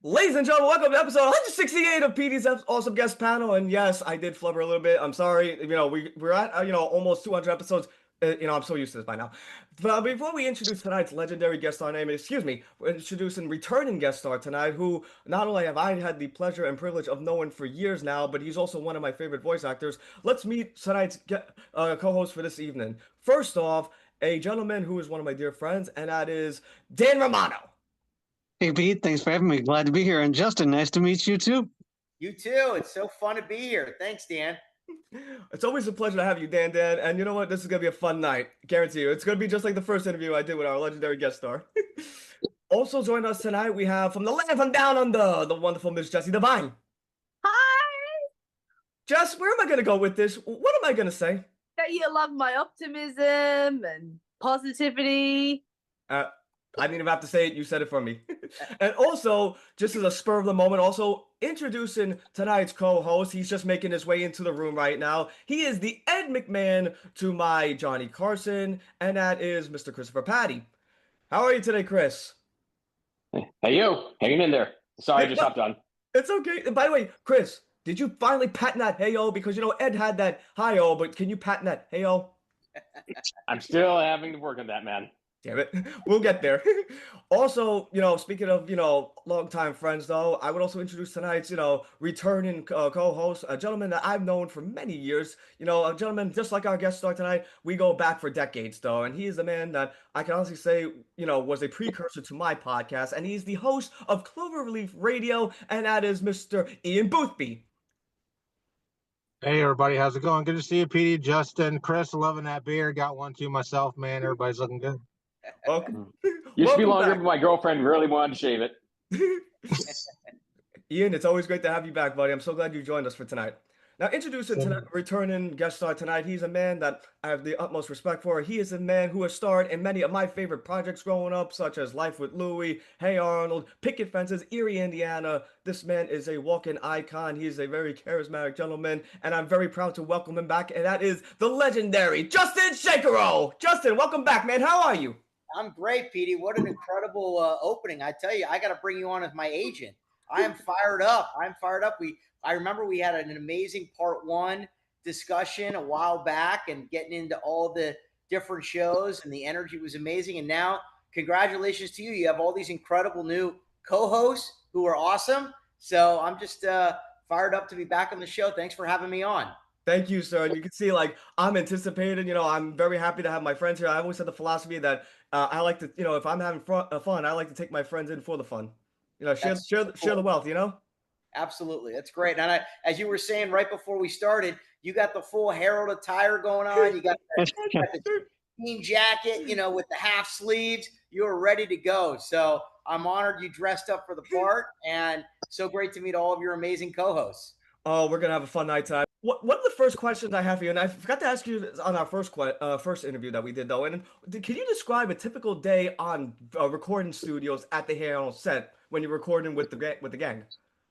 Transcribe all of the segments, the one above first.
Ladies and gentlemen, welcome to episode 168 of Petey's Awesome Guest Panel. And yes, I did flubber a little bit. I'm sorry. We're at almost 200 episodes. I'm so used to this by now. But before we introduce tonight's legendary guest star name, we're introducing returning guest star tonight, who not only have I had the pleasure and privilege of knowing for years now, but he's also one of my favorite voice actors. Let's meet tonight's co-host for this evening. First off, a gentleman who is one of my dear friends, and that is Dan Romano. Hey, Pete, thanks for having me. Glad to be here. And Justin, nice to meet you too. You too. It's so fun to be here. Thanks, Dan. It's always a pleasure to have you, Dan. And you know what? This is going to be a fun night. Guarantee you. It's going to be just like the first interview I did with our legendary guest star. Also joining us tonight, we have from the land from down under, the wonderful Miss Jessie Devine. Hi! Jess, where am I going to go with this? What am I going to say? That you love my optimism and positivity. I didn't even have to say it. You said it for me. And also, just as a spur of the moment, also introducing tonight's co-host. He's just making his way into the room right now. He is the Ed McMahon to my Johnny Carson, and that is Mr. Christopher Petey. How are you today, Chris? Hey, yo. Hanging in there. Sorry, I just hopped on. It's okay. And by the way, Chris, ddid you finally patent that hey-o? Because, Ed had that hi-o, but can you patent that hey-o? I'm still having to work on that, man. Damn it. We'll get there. Also, speaking of, longtime friends, though, I would also introduce tonight's, returning co-host, a gentleman that I've known for many years. A gentleman just like our guest star tonight. We go back for decades, though. And he is the man that I can honestly say, was a precursor to my podcast. And he's the host of Cloverleaf Radio. And that is Mr. Ian Boothby. Hey, everybody. How's it going? Good to see you, Petey, Justin, Chris. Loving that beer. Got one too myself, man. Everybody's looking good. Welcome. Used to be longer, but my girlfriend really wanted to shave it. Ian, it's always great to have you back, buddy. I'm so glad you joined us for tonight. Now, introducing tonight, returning guest star tonight, he's a man that I have the utmost respect for. He is a man who has starred in many of my favorite projects growing up, such as Life with Louie, Hey Arnold, Picket Fences, Erie, Indiana. This man is a walking icon. He is a very charismatic gentleman, and I'm very proud to welcome him back, and that is the legendary Justin Shenkarow. Justin, welcome back, man. How are you? I'm great, Petey. What an incredible opening. I tell you, I got to bring you on as my agent. I am fired up. I remember we had an amazing part one discussion a while back and getting into all the different shows, and the energy was amazing. And now, congratulations to you. You have all these incredible new co-hosts who are awesome. So I'm just fired up to be back on the show. Thanks for having me on. Thank you, sir. And you can see, I'm anticipating, I'm very happy to have my friends here. I always had the philosophy that I like to, if I'm having fun, I like to take my friends in for the fun. Share the wealth, Absolutely. That's great. And as you were saying right before we started, you got the full Herald attire going on. You got the jean jacket, with the half sleeves. You are ready to go. So I'm honored you dressed up for the part, and so great to meet all of your amazing co-hosts. Oh, we're going to have a fun night tonight. One of the first questions I have for you, and I forgot to ask you this on our first interview that we did, though, and can you describe a typical day on recording studios at the Hey Arnold set when you're recording with the gang?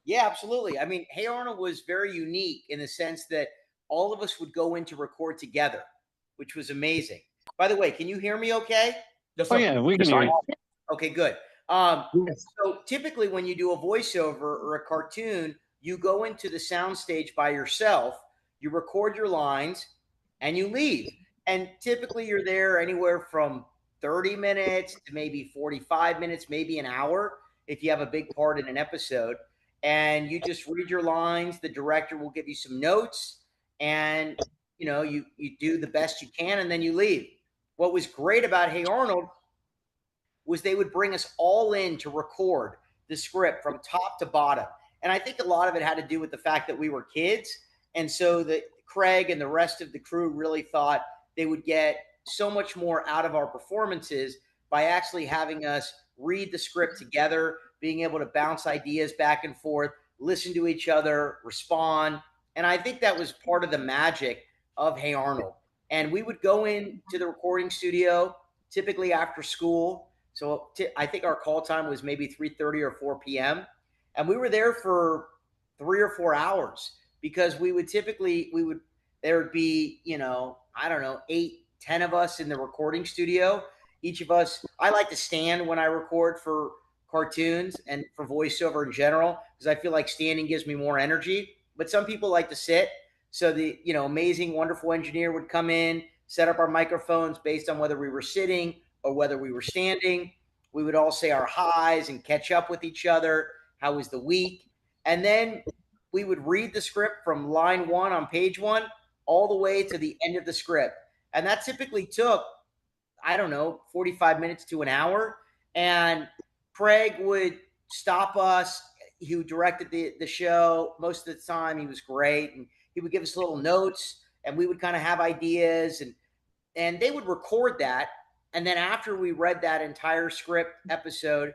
Yeah, absolutely. I mean, Hey Arnold was very unique in the sense that all of us would go in to record together, which was amazing. By the way, can you hear me okay? Oh, yeah, we can hear you. Okay, good. So typically when you do a voiceover or a cartoon, you go into the soundstage by yourself, you record your lines, and you leave. And typically you're there anywhere from 30 minutes to maybe 45 minutes, maybe an hour, if you have a big part in an episode. And you just read your lines. The director will give you some notes, and you do the best you can, and then you leave. What was great about Hey Arnold was they would bring us all in to record the script from top to bottom. And I think a lot of it had to do with the fact that we were kids. And so that Craig and the rest of the crew really thought they would get so much more out of our performances by actually having us read the script together, being able to bounce ideas back and forth, listen to each other, respond. And I think that was part of the magic of Hey Arnold. And we would go into the recording studio typically after school. So I think our call time was maybe 3:30 or 4 p.m. And we were there for 3 or 4 hours because there would be, 8, 10 of us in the recording studio. Each of us, I like to stand when I record for cartoons and for voiceover in general, because I feel like standing gives me more energy. But some people like to sit. So the amazing, wonderful engineer would come in, set up our microphones based on whether we were sitting or whether we were standing. We would all say our highs and catch up with each other. How was the week? And then we would read the script from line 1 on page 1 all the way to the end of the script. And that typically took, I don't know, 45 minutes to an hour. And Craig would stop us. Who directed the show most of the time. He was great. And he would give us little notes, and we would kind of have ideas, and they would record that. And then after we read that entire script episode,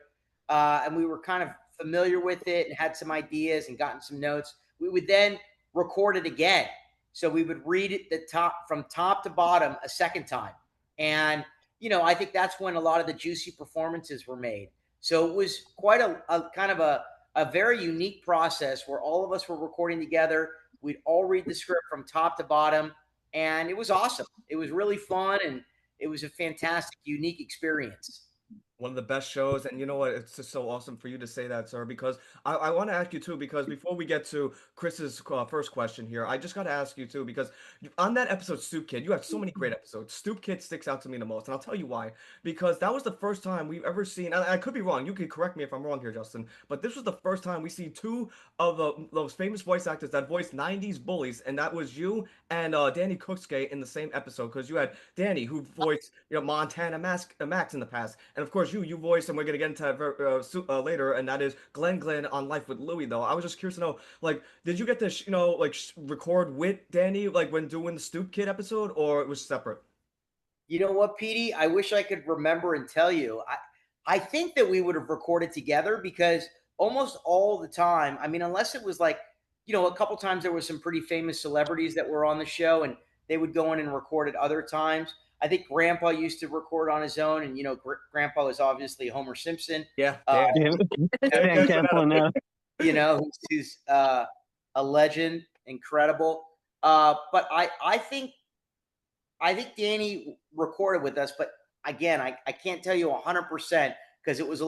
and we were kind of familiar with it and had some ideas and gotten some notes, we would then record it again. So we would read it from top to bottom a second time. And, I think that's when a lot of the juicy performances were made. So it was quite a kind of a very unique process where all of us were recording together. We'd all read the script from top to bottom, and it was awesome. It was really fun, and it was a fantastic, unique experience. One of the best shows, and you know what? It's just so awesome for you to say that, sir, because I want to ask you too, because before we get to Chris's first question here, I just got to ask you too, because on that episode, Stoop Kid, you have so many great episodes. Stoop Kid sticks out to me the most, and I'll tell you why. Because that was the first time we've ever seen, and I could be wrong, you can correct me if I'm wrong here, Justin, but this was the first time we see two of those famous voice actors that voiced 90s bullies, and that was you and Danny Cookskate in the same episode, because you had Danny, who voiced Montana Max in the past, and of course you voiced, and we're gonna get into that later, and that is Glenn on Life with Louie. Though I was just curious to know, like, did you get to record with Danny like when doing the Stoop Kid episode, or it was separate? You know what, Petey? I wish I could remember and tell you. I think that we would have recorded together, because almost all the time, I mean, unless it was like, a couple times there was some pretty famous celebrities that were on the show, and they would go in and record at other times. I think Grandpa used to record on his own, and Grandpa is obviously Homer Simpson. Yeah, Dan Kaplan now. Who's a legend, incredible. But I think Danny recorded with us, but again, I can't tell you 100% because it was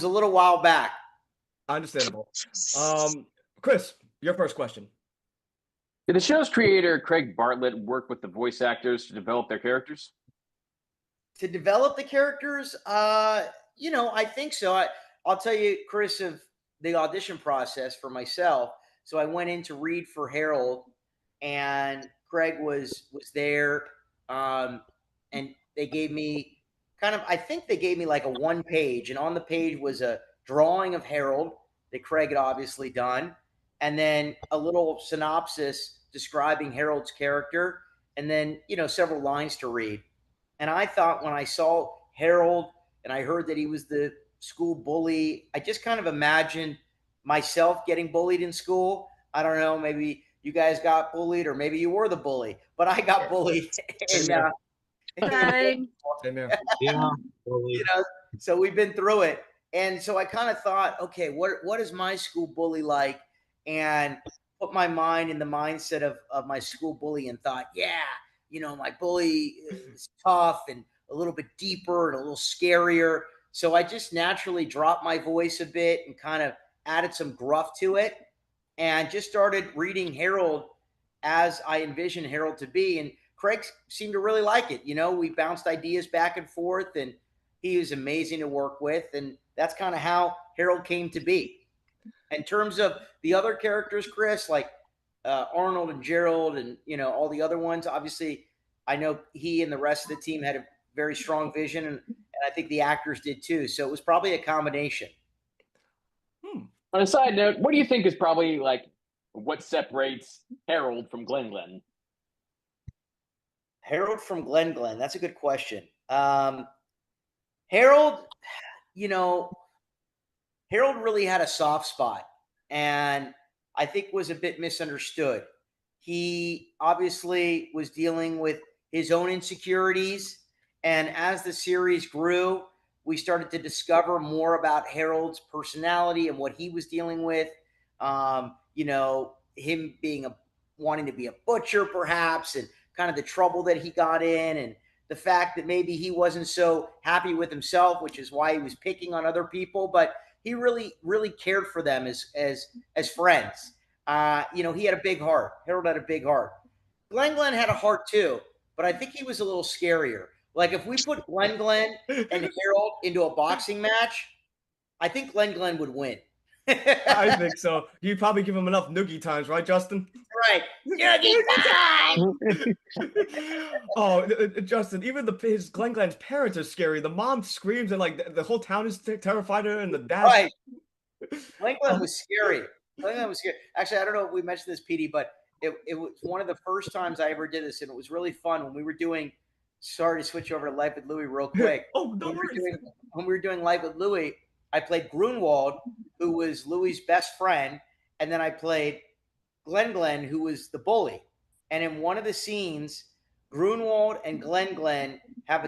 a little while back. Understandable. Chris, your first question. Did the show's creator, Craig Bartlett, work with the voice actors to develop their characters? To develop the characters, I think so. I'll tell you, Chris, of the audition process for myself. So I went in to read for Harold, and Craig was there, and they gave me I think they gave me like a 1 page, and on the page was a drawing of Harold that Craig had obviously done, and then a little synopsis describing Harold's character, and then, several lines to read. And I thought when I saw Harold and I heard that he was the school bully, I just kind of imagined myself getting bullied in school. I don't know, maybe you guys got bullied, or maybe you were the bully, but I got bullied. Same. Same here. Yeah. So we've been through it. And so I kind of thought, okay, what is my school bully like? And put my mind in the mindset of my school bully, and thought, yeah, my bully is tough and a little bit deeper and a little scarier. So I just naturally dropped my voice a bit and kind of added some gruff to it, and just started reading Harold as I envisioned Harold to be. And Craig seemed to really like it. We bounced ideas back and forth, and he was amazing to work with. And that's kind of how Harold came to be. In terms of the other characters, Chris, like Arnold and Gerald and, all the other ones, obviously, I know he and the rest of the team had a very strong vision, and I think the actors did too. So it was probably a combination. On a side note, what do you think is probably like what separates Harold from Glenn? Harold from Glenn. That's a good question. Harold, Harold really had a soft spot, and I think was a bit misunderstood. He obviously was dealing with his own insecurities, and as the series grew, we started to discover more about Harold's personality and what he was dealing with. Him being wanting to be a butcher, perhaps, and kind of the trouble that he got in, and the fact that maybe he wasn't so happy with himself, which is why he was picking on other people. But he really, really cared for them as friends. He had a big heart. Harold had a big heart. Glenn had a heart too, but I think he was a little scarier. Like if we put Glenn and Harold into a boxing match, I think Glenn would win. I think so. You probably give him enough noogie times, right, Justin? Right. Noogie time! Oh, Justin, even his Glenn's parents are scary. The mom screams and like the whole town is terrified of her, and the dad. Right. Glenn was scary. Glenn was scary. Actually, I don't know if we mentioned this, Petey, but it was one of the first times I ever did this, and it was really fun when we were doing. Sorry to switch over to Life with Louie real quick. Oh, no worries. When we were doing Life with Louie, I played Grunwald, who was Louie's best friend, and then I played Glenn, who was the bully. And in one of the scenes, Grunwald and Glenn have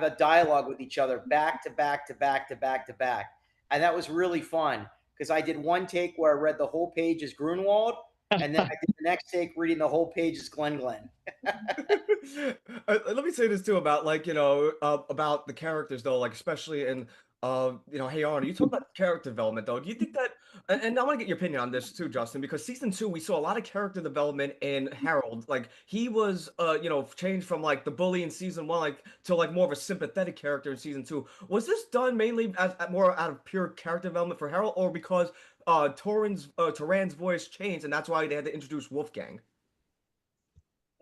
a dialogue with each other back to back to back to back to back, and that was really fun because I did one take where I read the whole page as Grunwald, and then I did the next take reading the whole page as Glenn. Let me say this too about about the characters though, like especially in Hey Arnold, you talk about character development though. Do you think that, and I want to get your opinion on this too, Justin, because season 2 we saw a lot of character development in Harold. Like he was changed from like the bully in season 1 like to like more of a sympathetic character in season 2. Was this done mainly as more out of pure character development for Harold, or because Turan's voice changed and that's why they had to introduce Wolfgang?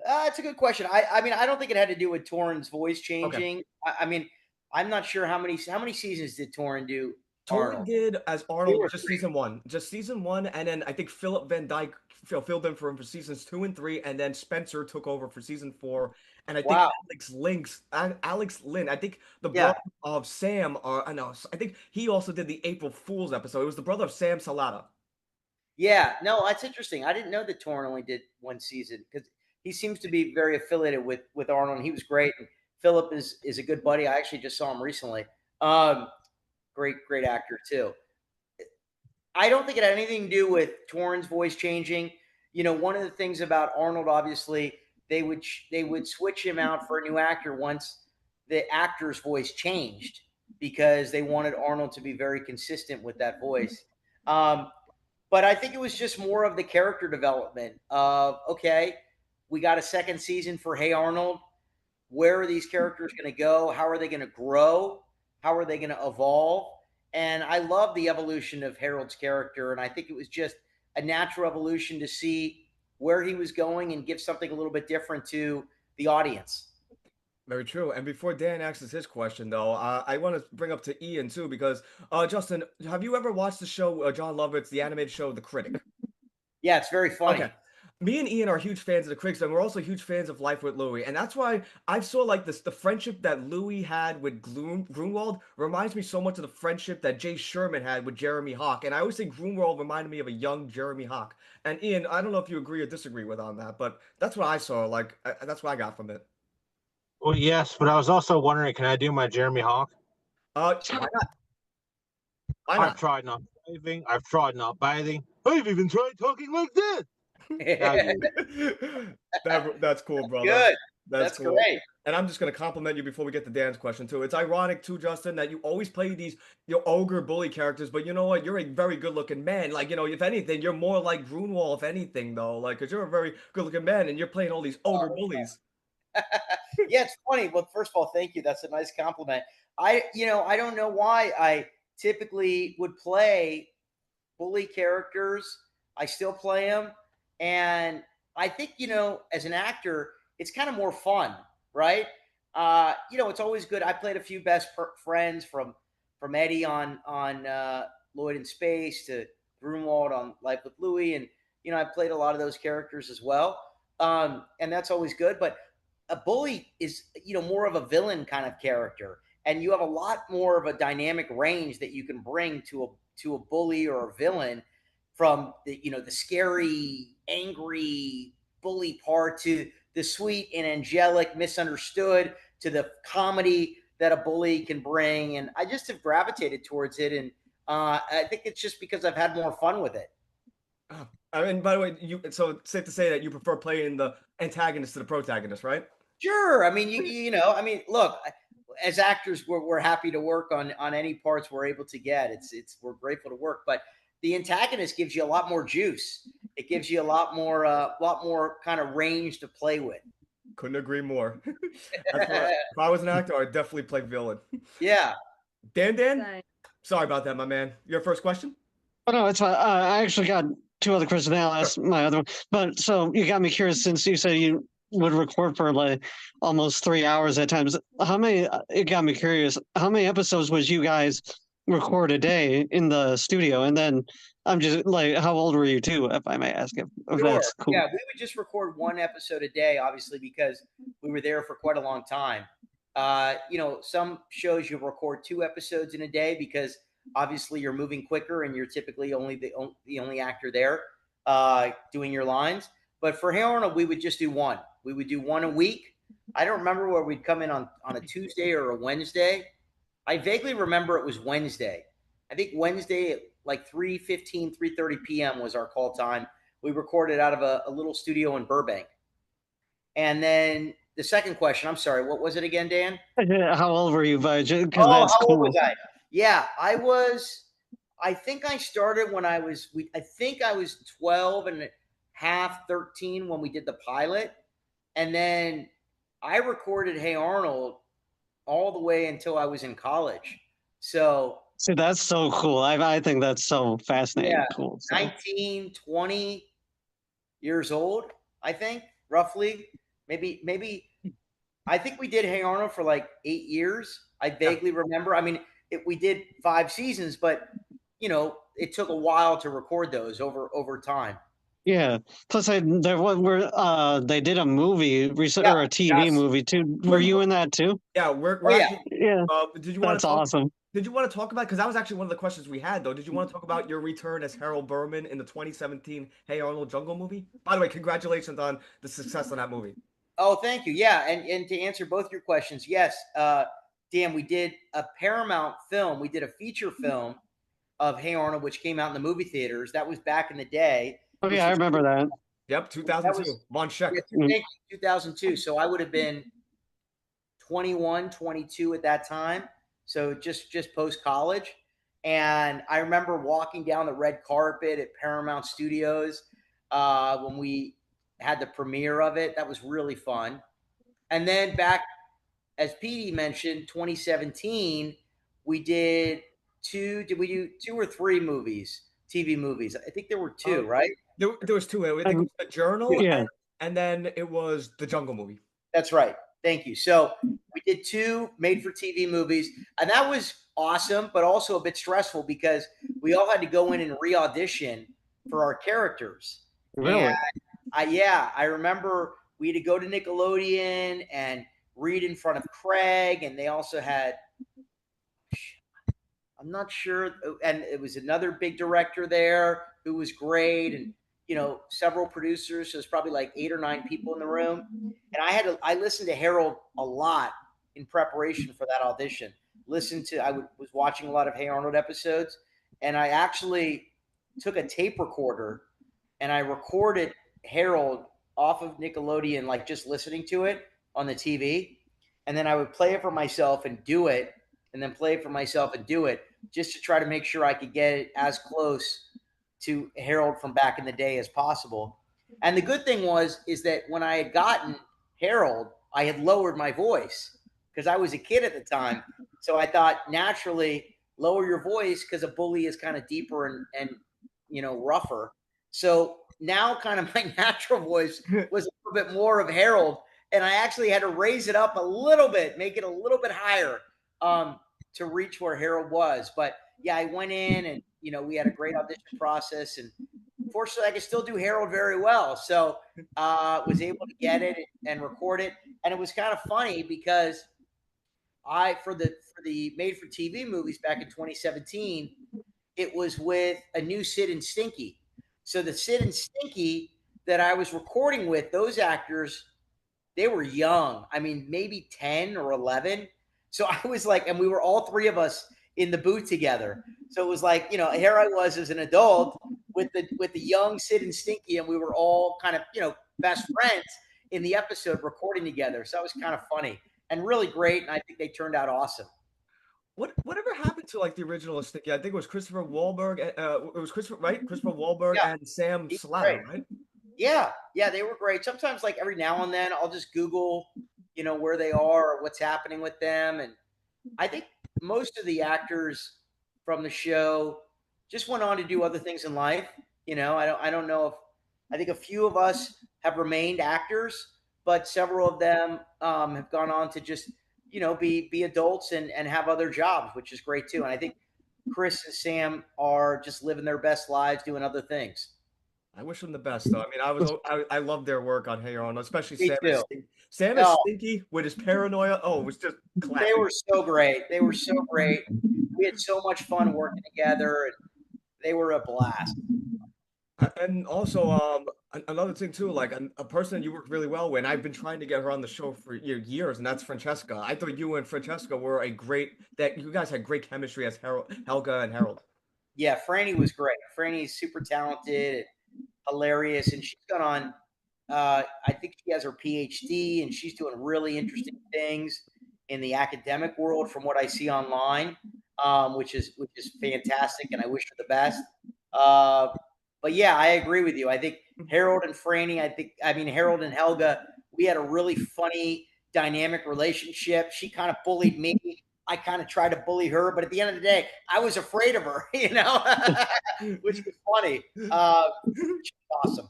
It's a good question. I mean, I don't think it had to do with Torrin's voice changing. Okay. I mean, I'm not sure how many seasons did Torrin do. Torrin did as Arnold just season 1, and then I think Philip Van Dyke filled in for him for seasons 2 and 3, and then Spencer took over for season 4, and I think Alex Lynn, I think the brother of Sam, I think he also did the April Fool's episode. It was the brother of Sam Salata. Yeah, no, that's interesting. I didn't know that Torrin only did one season because he seems to be very affiliated with Arnold. And he was great. And Philip is a good buddy. I actually just saw him recently. Great actor too. I don't think it had anything to do with Torrin's voice changing. One of the things about Arnold, obviously, they would switch him out for a new actor once the actor's voice changed because they wanted Arnold to be very consistent with that voice. But I think it was just more of the character development of, okay, we got a second season for Hey Arnold. Where are these characters going to go? How are they going to grow? How are they going to evolve? And I love the evolution of Harold's character. And I think it was just a natural evolution to see where he was going and give something a little bit different to the audience. Very true. And before Dan asks his question, though, I want to bring up to Ian, too, because, Justin, have you ever watched the show, John Lovett's, the animated show, The Critic? Yeah, it's very funny. Okay. Me and Ian are huge fans of The Critics, and we're also huge fans of Life with Louie. And that's why I saw, like, the friendship that Louie had with Grunwald reminds me so much of the friendship that Jay Sherman had with Jeremy Hawk. And I always think Grunwald reminded me of a young Jeremy Hawk. And Ian, I don't know if you agree or disagree with on that, but that's what I saw. Like, that's what I got from it. Well, yes, but I was also wondering, can I do my Jeremy Hawk? Why not? I've tried not bathing. I've tried not bathing. I've even tried talking like this. That's cool, brother. Good. That's cool. Great. And I'm just going to compliment you before we get to Dan's question, too. It's ironic, too, Justin, that you always play these ogre bully characters, but you know what? You're a very good-looking man. Like, if anything, you're more like Grunwald, if anything, though. Like, because you're a very good-looking man, and you're playing all these ogre bullies. Yeah, it's funny. Well, first of all, thank you. That's a nice compliment. I don't know why I typically would play bully characters. I still play them. And I think, as an actor, it's kind of more fun, right? It's always good. I played a few best friends from Eddie on Lloyd in Space to Grunwald on Life with Louie. And, I played a lot of those characters as well. And that's always good. But a bully is, more of a villain kind of character. And you have a lot more of a dynamic range that you can bring to a bully or a villain, from the scary, angry bully part to the sweet and angelic, misunderstood, to the comedy that a bully can bring. And I just have gravitated towards it. And I think it's just because I've had more fun with it. I mean, by the way, so it's safe to say that you prefer playing the antagonist to the protagonist, right? Sure. I mean, I mean, look, as actors, we're happy to work on any parts we're able to get. We're grateful to work, but the antagonist gives you a lot more juice. It gives you a lot more kind of range to play with. Couldn't agree more. If I was an actor, I'd definitely play villain. Yeah. Dan, Same. sorry about that, my man. Your first question? Oh no, it's fine. I actually got two other questions. Now I'll ask my other one. But so you got me curious since you say you would record for like almost 3 hours at times. How many? It got me curious. How many episodes would you guys record a day in the studio? And then I'm just like, how old were you too, if I may ask? If Sure. that's cool. Yeah, we would just record one episode a day, obviously, because we were there for quite a long time. Some shows you record 2 episodes in a day because obviously you're moving quicker and you're typically the only actor there doing your lines. But for Hey Arnold, we would just do one. We would do one a week. I don't remember where we'd come in on a Tuesday or a Wednesday. I vaguely remember it was Wednesday. I think Wednesday at like 3:15, 3:30 p.m. was our call time. We recorded out of a little studio in Burbank. And then the second question, I'm sorry, what was it again, Dan? How old were you, because Oh, that's how cool. old was I? Yeah, I think I started when I was 12 and a half, 13 when we did the pilot. And then I recorded Hey Arnold all the way until I was in college. So See, that's so cool. I think that's so fascinating. yeah, Cool. So. 19, 20 years old, I think, roughly. Maybe I think we did Hey Arnold for like 8 years. I vaguely remember. I mean, we did 5 seasons, but it took a while to record those over time. Yeah. Plus, they did a movie recent or a TV Yes. movie too. Were you in that too? Yeah, we're Oh, yeah. actually. Yeah. Did you want That's to talk? awesome. Did you want to talk about? Because that was actually one of the questions we had, though. Did you want to talk about your return as Harold Berman in the 2017 Hey Arnold Jungle movie? By the way, congratulations on the success of that movie. Oh, thank you. Yeah, and to answer both your questions, yes, Dan, we did a Paramount film. We did a feature film of Hey Arnold, which came out in the movie theaters. That was back in the day. Oh yeah, I remember that. Yep, 2002. Von Scheck. Yeah, 2002. So I would have been 21, 22 at that time. So just post college. And I remember walking down the red carpet at Paramount Studios when we had the premiere of it. That was really fun. And then back, as Petey mentioned, 2017, we did did we do 2 or 3 movies, TV movies? I think there were 2, right? There was 2. I think it was The Journal, Yeah. and then it was the Jungle movie. That's right. Thank you. So we did 2 made-for-TV movies, and that was awesome, but also a bit stressful because we all had to go in and re-audition for our characters. Really? And I remember we had to go to Nickelodeon and read in front of Craig, and they also had, I'm not sure, and it was another big director there who was great, and several producers. So there's probably like 8 or 9 people in the room, and I listened to Harold a lot in preparation for that audition. Was watching a lot of Hey Arnold episodes, and I actually took a tape recorder and I recorded Harold off of Nickelodeon, like just listening to it on the TV, and then I would play it for myself and do it, and then play it for myself and do it, just to try to make sure I could get it as close to Harold from back in the day as possible. And the good thing is that when I had gotten Harold, I had lowered my voice because I was a kid at the time. So I thought, naturally, lower your voice because a bully is kind of deeper and rougher. So now kind of my natural voice was a little bit more of Harold, and I actually had to raise it up a little bit, make it a little bit higher to reach where Harold was. But yeah, I went in and we had a great audition process, and fortunately I could still do Harold very well. So was able to get it and record it. And it was kind of funny because for the made for TV movies back in 2017, it was with a new Sid and Stinky. So the Sid and Stinky that I was recording with, those actors, they were young. I mean, maybe 10 or 11. So I was like, and we were all 3 of us in the booth together. So it was like, here I was as an adult with the young Sid and Stinky, and we were all kind of, best friends. in the episode recording together. So that was kind of funny and really great. And I think they turned out awesome. Whatever happened to like the original Sticky? I think it was Christopher Wahlberg. It was Christopher, right? Christopher Wahlberg Yeah, and Sam he's Slatter, great. right? Yeah, yeah, they were great. Sometimes, like every now and then, I'll just Google, where they are or what's happening with them. And I think most of the actors from the show just went on to do other things in life. I don't know if I think a few of us have remained actors, but several of them have gone on to just be adults and have other jobs, which is great too. And I think Chris and Sam are just living their best lives doing other things. I wish them the best, though. I mean, I love their work on Hey Arnold, especially Me too. Sam is Oh, stinky with his paranoia. Oh, it was just they classic. were so great. They were so great. We had so much fun working together, and they were a blast. And also, another thing too, like a person you work really well with, and I've been trying to get her on the show for years, and that's Francesca. I thought you and Francesca were that you guys had great chemistry as Helga and Harold. Yeah, Franny was great. Franny's super talented, and hilarious, and she's gone on. I think she has her PhD, and she's doing really interesting things in the academic world, from what I see online, which is fantastic, and I wish her the best. Uh, but yeah, I agree with you. I think Harold and Franny. I mean Harold and Helga. We had a really funny dynamic relationship. She kind of bullied me. I kind of tried to bully her, but at the end of the day, I was afraid of her, which was funny. She's awesome.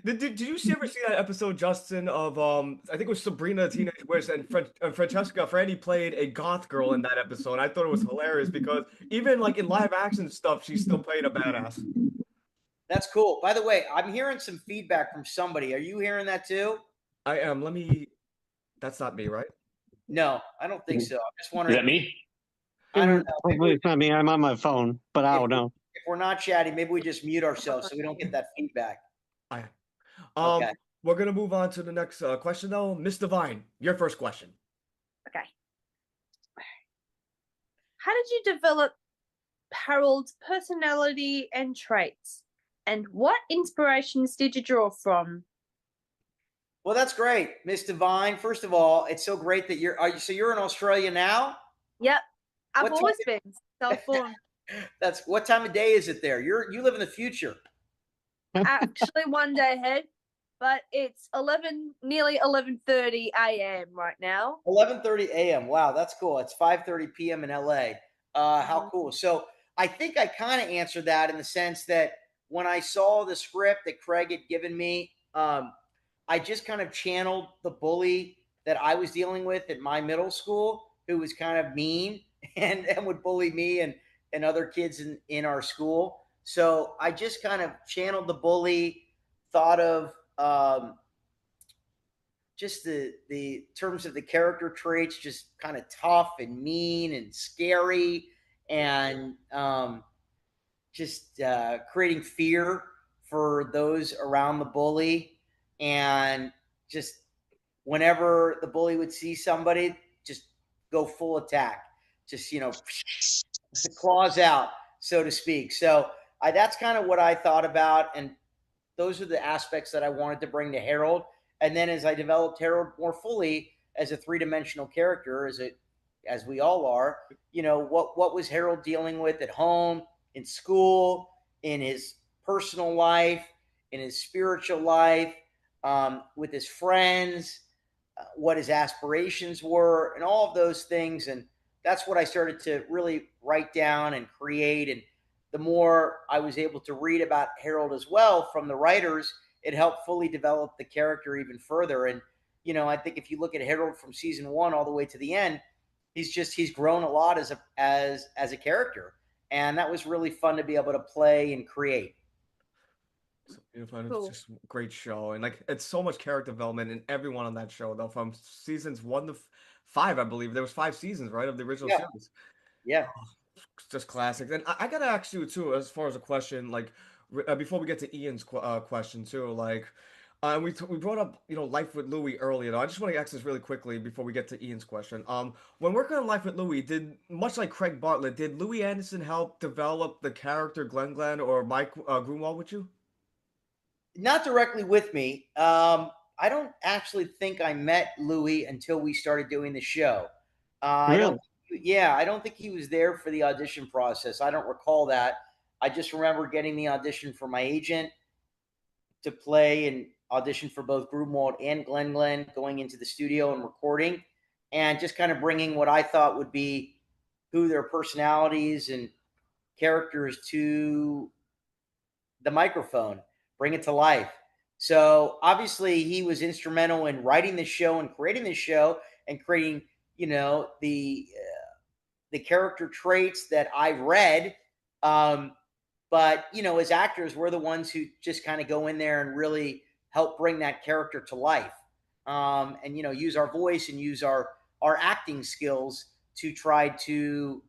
Did you ever see that episode, Justin, of I think it was Sabrina the Teenage Witch, and Francesca Franny played a goth girl in that episode. I thought it was hilarious because even like in live action stuff, she still played a badass. That's cool. By the way, I'm hearing some feedback from somebody. Are you hearing that too? I am. That's not me, right? No, I don't think so. I'm just Is wondering. that me? I don't know. Hopefully it's not me. I'm on my phone, but I If, don't know. if we're not chatting, maybe we just mute ourselves so we don't get that feedback. I am. Okay. We're gonna move on to the next question, though. Miss Divine, your first question. Okay. How did you develop Harold's personality and traits? And what inspirations did you draw from? Well, that's great, Miss Divine. First of all, it's so great that you're in Australia now. Yep. I've What always time- been self-born. That's what time of day is it there? You live in the future. Actually, one day ahead, but it's nearly 11:30 a.m. right now. 11:30 a.m. Wow, that's cool. It's 5:30 p.m. in LA. How cool. So I think I kind of answered that in the sense that when I saw the script that Craig had given me, I just kind of channeled the bully that I was dealing with at my middle school, who was kind of mean and would bully me and other kids in our school. So I just kind of channeled the bully, thought of just the terms of the character traits, just kind of tough and mean and scary, and just creating fear for those around the bully. And just whenever the bully would see somebody, just go full attack, just the claws out, so to speak. So that's kind of what I thought about, and those are the aspects that I wanted to bring to Harold. And then as I developed Harold more fully as a three-dimensional character, as we all are, what was Harold dealing with at home, in school, in his personal life, in his spiritual life, with his friends, what his aspirations were, and all of those things. And that's what I started to really write down and create. And the more I was able to read about Harold as well from the writers, it helped fully develop the character even further. And I think if you look at Harold from season 1 all the way to the end, he's grown a lot as a character, and that was really fun to be able to play and create. It's just a great show, and like it's so much character development in everyone on that show, though, from seasons 1 to 5, I believe there was 5 seasons, right, of the original series. Yeah. Just classic. And I gotta ask you too, as far as a question, like before we get to Ian's question too, like we brought up Life with Louie earlier. Though I just want to ask this really quickly before we get to Ian's question. When working on Life with Louie, much like Craig Bartlett, did Louie Anderson help develop the character Glenn or Mike Grunwald with you? Not directly with me. I don't actually think I met Louis until we started doing the show. Really? I don't think he was there for the audition process. I don't recall that. I just remember getting the audition for my agent to play and audition for both Grunwald and Glen going into the studio and recording, and just kind of bringing what I thought would be who their personalities and characters to the microphone, bring it to life. So obviously he was instrumental in writing the show and creating the show and creating, the character traits that I read. But as actors, we're the ones who just kind of go in there and really help bring that character to life, and use our voice and use our acting skills to try to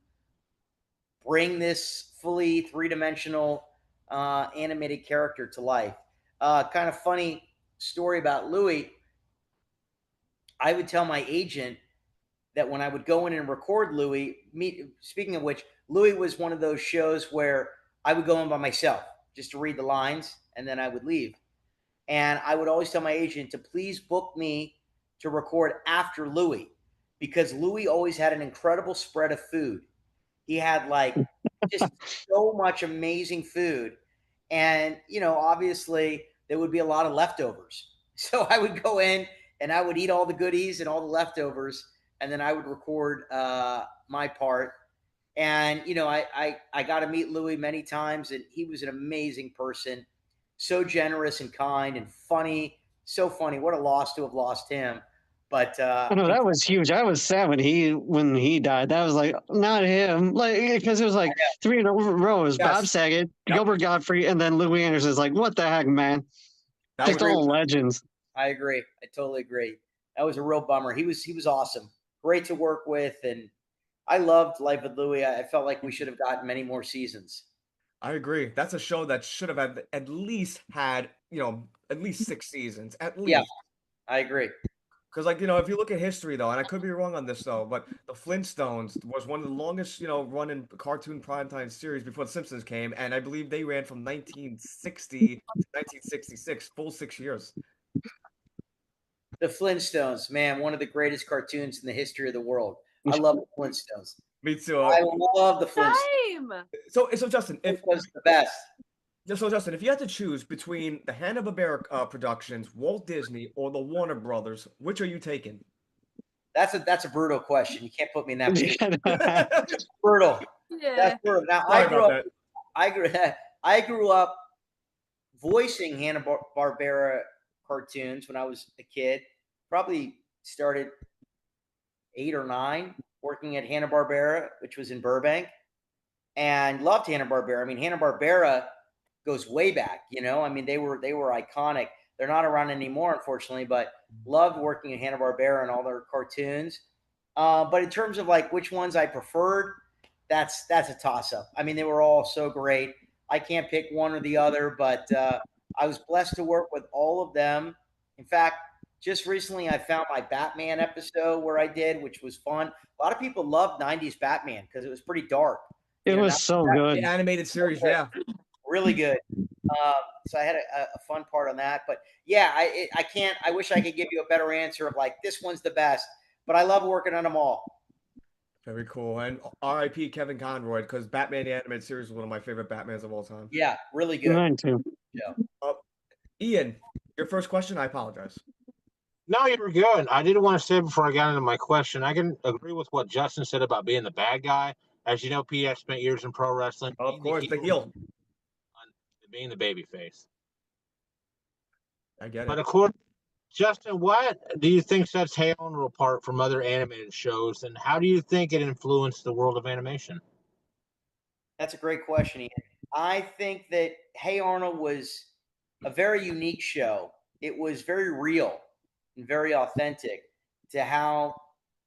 bring this fully three-dimensional animated character to life. Kind of funny story about Louis. I would tell my agent that when I would go in and record Louis, speaking of which, Louis was one of those shows where I would go in by myself just to read the lines, and then I would leave. And I would always tell my agent to please book me to record after Louis, because Louis always had an incredible spread of food. He had like just so much amazing food. And, obviously there would be a lot of leftovers. So I would go in and I would eat all the goodies and all the leftovers. And then I would record my part. And, I got to meet Louis many times, and he was an amazing person. So generous and kind and funny. So funny. What a loss to have lost him. But I know that was huge. I was sad when he died. That was like not him, like because it was like three in a row. It was Yes. Bob Saget, Yep. Gilbert Godfrey, and then Louis Anderson's like, what the heck, man? That Just was all legends. I agree. I totally agree. That was a real bummer. He was awesome. Great to work with, and I loved Life with Louis. I felt like we should have gotten many more seasons. I agree. That's a show that should have at least had, at least 6 seasons, at least. Yeah, I agree. Because, if you look at history, though, and I could be wrong on this, though, but the Flintstones was one of the longest, running cartoon primetime series before The Simpsons came, and I believe they ran from 1960 to 1966, full 6 years. The Flintstones, man, one of the greatest cartoons in the history of the world. I love the Flintstones. Me too. I love the Flintstones. Same. So Justin, It was the best. if you had to choose between the Hanna-Barbera Productions, Walt Disney, or the Warner Brothers, which are you taking? That's a brutal question. You can't put me in that position. Yeah. Brutal. Yeah. That's brutal. Now Sorry about that. I grew up voicing Hanna-Barbera cartoons when I was a kid. Probably started 8 or 9 working at Hanna-Barbera, which was in Burbank, and loved Hanna-Barbera. I mean, Hanna-Barbera goes way back, I mean, they were iconic. They're not around anymore, unfortunately, but loved working at Hanna-Barbera and all their cartoons. But in terms of like which ones I preferred, that's a toss-up. I mean, they were all so great. I can't pick one or the other, but I was blessed to work with all of them. In fact, just recently I found my Batman episode where I did, which was fun. A lot of people loved 90s Batman because it was pretty dark. It was so The good. animated series, yeah. Really good. So I had a fun part on that. But yeah, I can't. I wish I could give you a better answer of like this one's the best. But I love working on them all. Very cool. And R.I.P. Kevin Conroy, because Batman the Animated Series is one of my favorite Batmans of all time. Yeah, really good. Mine too. Ian, your first question, I apologize. No, you were good. I didn't want to say before I got into my question, I can agree with what Justin said about being the bad guy. As you know, P.F. spent years in pro wrestling. Of course, the heel. Being the baby face. I get But it. of course, Justin, what do you think sets Hey Arnold apart from other animated shows, and how do you think it influenced the world of animation? That's a great question, Ian. I think that Hey Arnold was a very unique show. It was very real and very authentic to how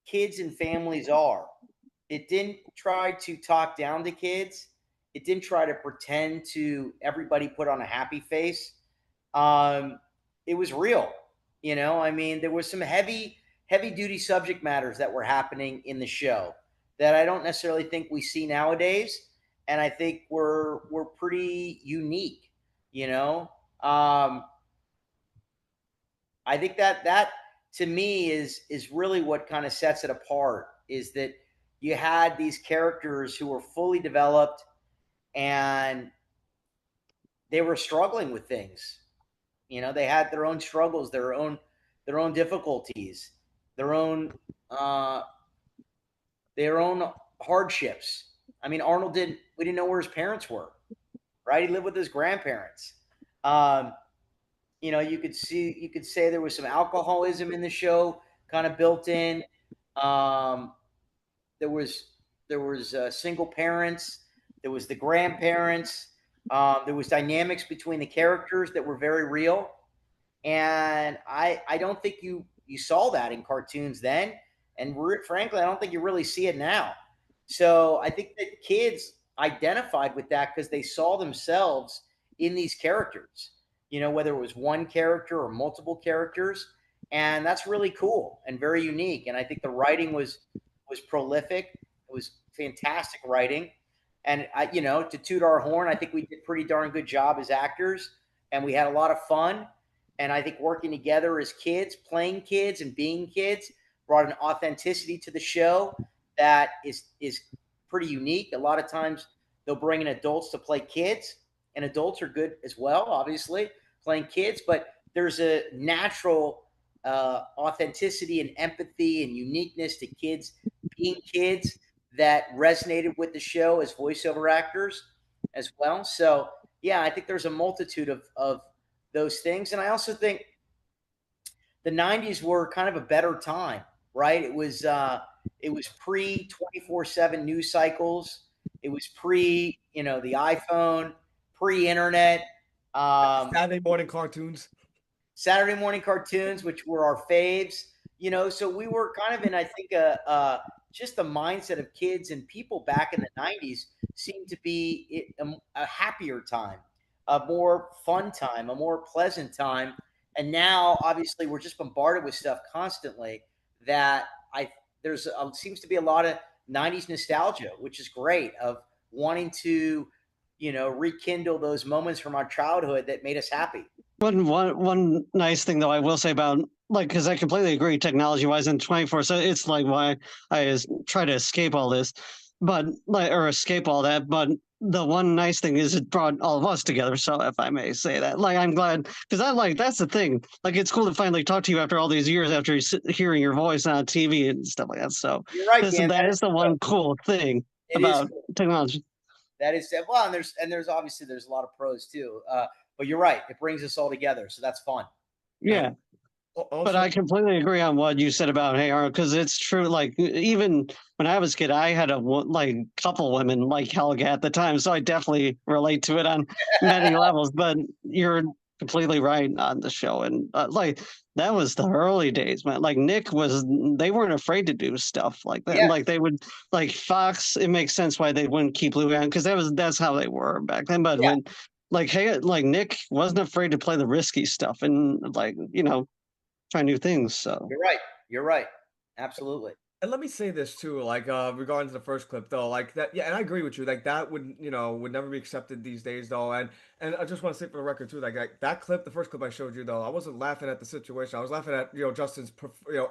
kids and families are. It didn't try to talk down to kids. It didn't try to pretend to everybody put on a happy face. It was real. I mean, there was some heavy duty subject matters that were happening in the show that I don't necessarily think we see nowadays. And I think we're pretty unique, I think that to me is really what kind of sets it apart, is that you had these characters who were fully developed and they were struggling with things. You know, they had their own struggles, their own difficulties, their own uh, hardships. I mean, Arnold didn't. We didn't know where his parents were, right? He lived with his grandparents. Um, you know, you could say there was some alcoholism in the show, kind of built in. Um, there was single parents. There was the grandparents. There was dynamics between the characters that were very real, and I don't think you saw that in cartoons then, and frankly, I don't think you really see it now. So I think that kids identified with that because they saw themselves in these characters. You know, whether it was one character or multiple characters, and that's really cool and very unique. And I think the writing was prolific. It was fantastic writing. And you know, to toot our horn, I think we did a pretty darn good job as actors, and we had a lot of fun. And I think working together as kids, playing kids and being kids, brought an authenticity to the show that is pretty unique. A lot of times they'll bring in adults to play kids, and adults are good as well, obviously, playing kids. But there's a natural authenticity and empathy and uniqueness to kids being kids that resonated with the show as voiceover actors as well. So yeah, I think there's a multitude of those things. And I also think the 90s were kind of a better time, right? It was pre 24/7 news cycles. It was pre, you know, the iPhone, pre-internet. Saturday morning cartoons. Saturday morning cartoons, which were our faves, you know. So we were kind of in, I think, just the mindset of kids and people back in the 90s seemed to be a happier time, a more fun time, a more pleasant time. And now, obviously, we're just bombarded with stuff constantly that there's seems to be a lot of 90s nostalgia, which is great, of wanting to, you know, rekindle those moments from our childhood that made us happy. One nice thing though I will say about, like, because I completely agree technology wise in 24, so it's like why I try to escape all this, but like, or escape all that. But the one nice thing is it brought all of us together. So if I may say that, like, I'm glad, because I like, that's the thing. Like, it's cool to finally talk to you after all these years, after hearing your voice on TV and stuff like that. So You're right, Dan. that is the one cool thing about technology. That is, well, and there's obviously there's a lot of pros too. But you're right, it brings us all together, so that's fun. Yeah. But I completely agree on what you said about Hey Arnold, because it's true. Like, even when I was a kid, I had a couple women like Helga at the time, so I definitely relate to it on many levels. But you're completely right on the show, and like, that was the early days, man. Like, they weren't afraid to do stuff like that. Yeah. Like, they would, like, Fox. It makes sense why they wouldn't keep Louis on, because that's how they were back then. But when, like, hey, like, Nick wasn't afraid to play the risky stuff and, like, you know, try new things. So you're right, absolutely. And let me say this too, like regarding to the first clip though, like that, yeah, and I agree with you, like that would, you know, would never be accepted these days though. And I just want to say for the record too, like that clip, the first clip I showed you though, I wasn't laughing at the situation. I was laughing at, you know, Justin's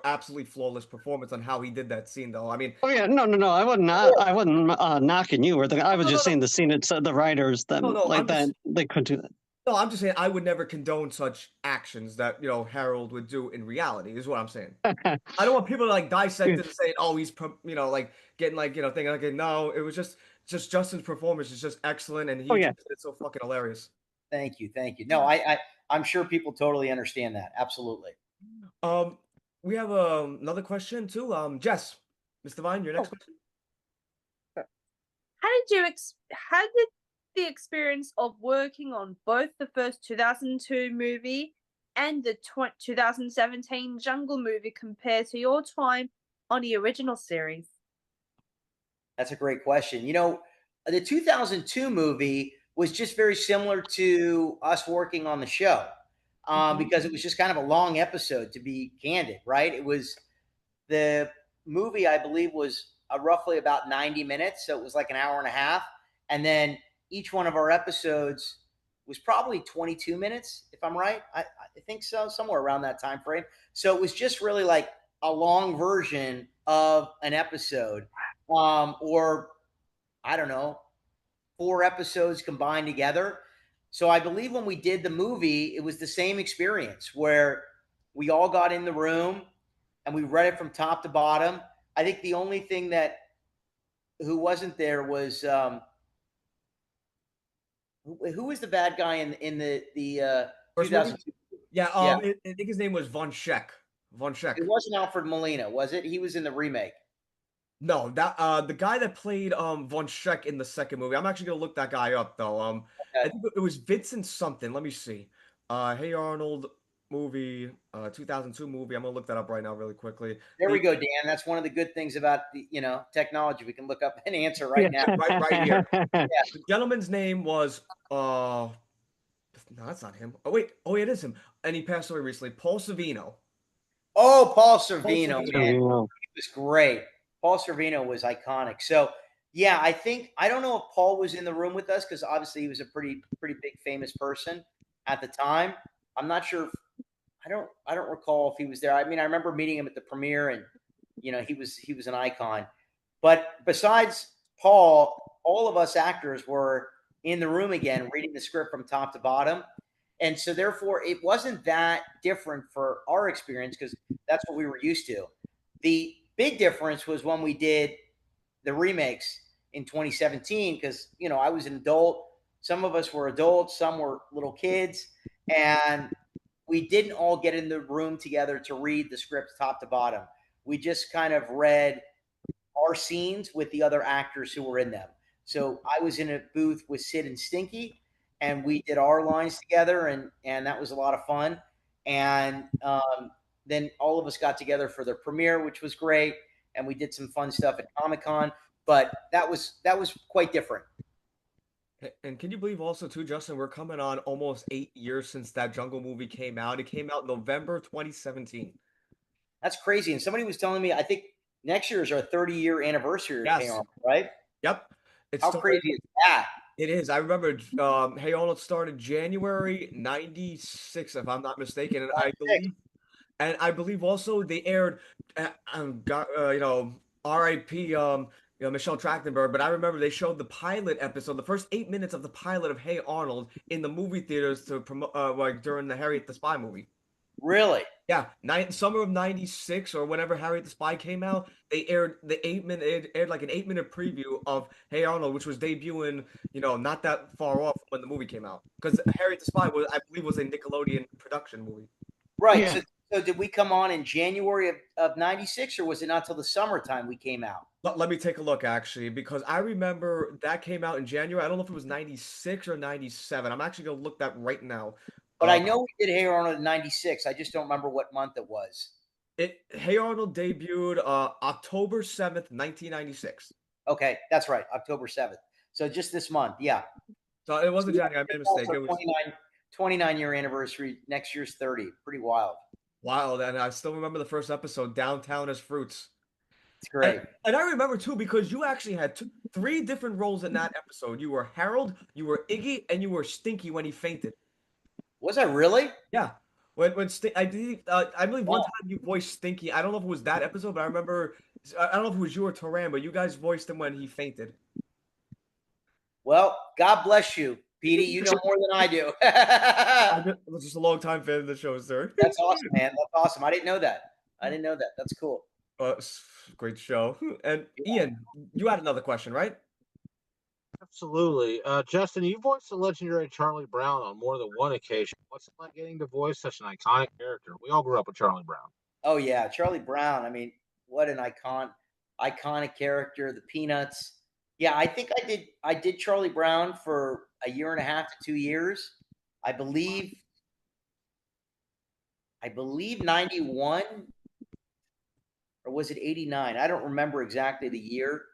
absolutely flawless performance on how he did that scene though. I mean, oh yeah, no, I wasn't knocking you or I was just saying the scene. It's the writers that like that they couldn't do that. No, I'm just saying I would never condone such actions that, you know, Harold would do in reality, is what I'm saying. I don't want people to like dissect it and say, oh, he's, you know, like getting like, you know, thinking, okay, no, it was just Justin's performance is just excellent, and he just did it so fucking hilarious. Thank you. No, I'm sure people totally understand that. Absolutely. We have another question too. Jess, Mr. Vine, your next question. How did the experience of working on both the first 2002 movie and the 2017 Jungle movie compare to your time on the original series? That's a great question. You know, the 2002 movie was just very similar to us working on the show, because it was just kind of a long episode, to be candid, right? It was, the movie, I believe, was roughly about 90 minutes. So it was like an hour and a half. And then each one of our episodes was probably 22 minutes, if I'm right. I think so, somewhere around that time frame. So it was just really like a long version of an episode, or I don't know, 4 episodes combined together. So I believe when we did the movie, it was the same experience where we all got in the room and we read it from top to bottom. I think the only thing that who wasn't there was who was the bad guy in the First movie? 2002? Yeah, Yeah. I think his name was Von Scheck. Von Scheck. It wasn't Alfred Molina, was it? He was in the remake. No, that the guy that played Von Scheck in the second movie. I'm actually gonna look that guy up though. I Okay. think it was Vincent something. Let me see. Hey Arnold movie, 2002 movie. I'm gonna look that up right now really quickly. There we The go, Dan. That's one of the good things about the technology. We can look up an answer right now. right here. The gentleman's name was no, that's not him. Oh wait, oh it is him. And he passed away recently. Paul Savino. Oh, Paul Paul Sorvino, Savino. man, he was great. Paul Sorvino was iconic. So yeah, I don't know if Paul was in the room with us because obviously he was a pretty big famous person at the time. I'm not sure. I don't recall if he was there. I mean, I remember meeting him at the premiere, and he was an icon. But besides Paul, all of us actors were in the room again, reading the script from top to bottom. And so, therefore, it wasn't that different for our experience because that's what we were used to. The big difference was when we did the remakes in 2017 because, I was an adult. Some of us were adults, some were little kids. And we didn't all get in the room together to read the scripts top to bottom. We just kind of read our scenes with the other actors who were in them. So I was in a booth with Sid and Stinky, and we did our lines together, and that was a lot of fun. And then all of us got together for the premiere, which was great, and we did some fun stuff at Comic-Con. But that was quite different. And can you believe also too, Justin, we're coming on almost 8 years since that Jungle movie came out. It came out November 2017. That's crazy. And somebody was telling me, I think next year is our 30-year anniversary of Yes. Hey Arnold, right? Yep. How crazy is that? It is. I remember Hey Arnold started January 96, if I'm not mistaken. And I believe also they aired R.I.P. Michelle Trachtenberg, but I remember they showed the pilot episode, the first 8 minutes of the pilot of Hey Arnold in the movie theaters to promote like during the Harriet the Spy movie. Really? Yeah, summer of '96 or whenever Harriet the Spy came out, they aired it aired like an 8 minute preview of Hey Arnold, which was debuting, not that far off when the movie came out. Because Harriet the Spy I believe, was a Nickelodeon production movie. Right. Yeah. So did we come on in January of 96, or was it not till the summertime we came out? Let me take a look actually, because I remember that came out in January. I don't know if it was '96 or '97. I'm actually gonna look that right now. But I know we did Hey Arnold in 96. I just don't remember what month it was. Hey Arnold debuted October 7th, 1996. Okay, that's right, October 7th. So just this month, yeah. So it wasn't January. I made a mistake. It was 29-year anniversary. Next year's 30. Pretty wild. wild, and I still remember the first episode, Downtown as Fruits. It's great. And I remember too because you actually had three different roles in that episode. You were Harold, you were Iggy, and you were Stinky when he fainted. Was I really? Yeah. I believe one time you voiced Stinky. I don't know if it was that episode, but I remember. I don't know if it was you or Taran, but you guys voiced him when he fainted. Well, God bless you, Petey. You know more than I do. I was just a long time fan of the show, sir. That's awesome, man. That's awesome. I didn't know that. That's cool. Great show. And Ian, you had another question, right? Absolutely. Justin, you voiced the legendary Charlie Brown on more than one occasion. What's it like getting to voice such an iconic character? We all grew up with Charlie Brown. Oh yeah, Charlie Brown. I mean, what an iconic character. The Peanuts. Yeah, I think I did Charlie Brown for a year and a half to 2 years. I believe 91, or was it 89? I don't remember exactly the year.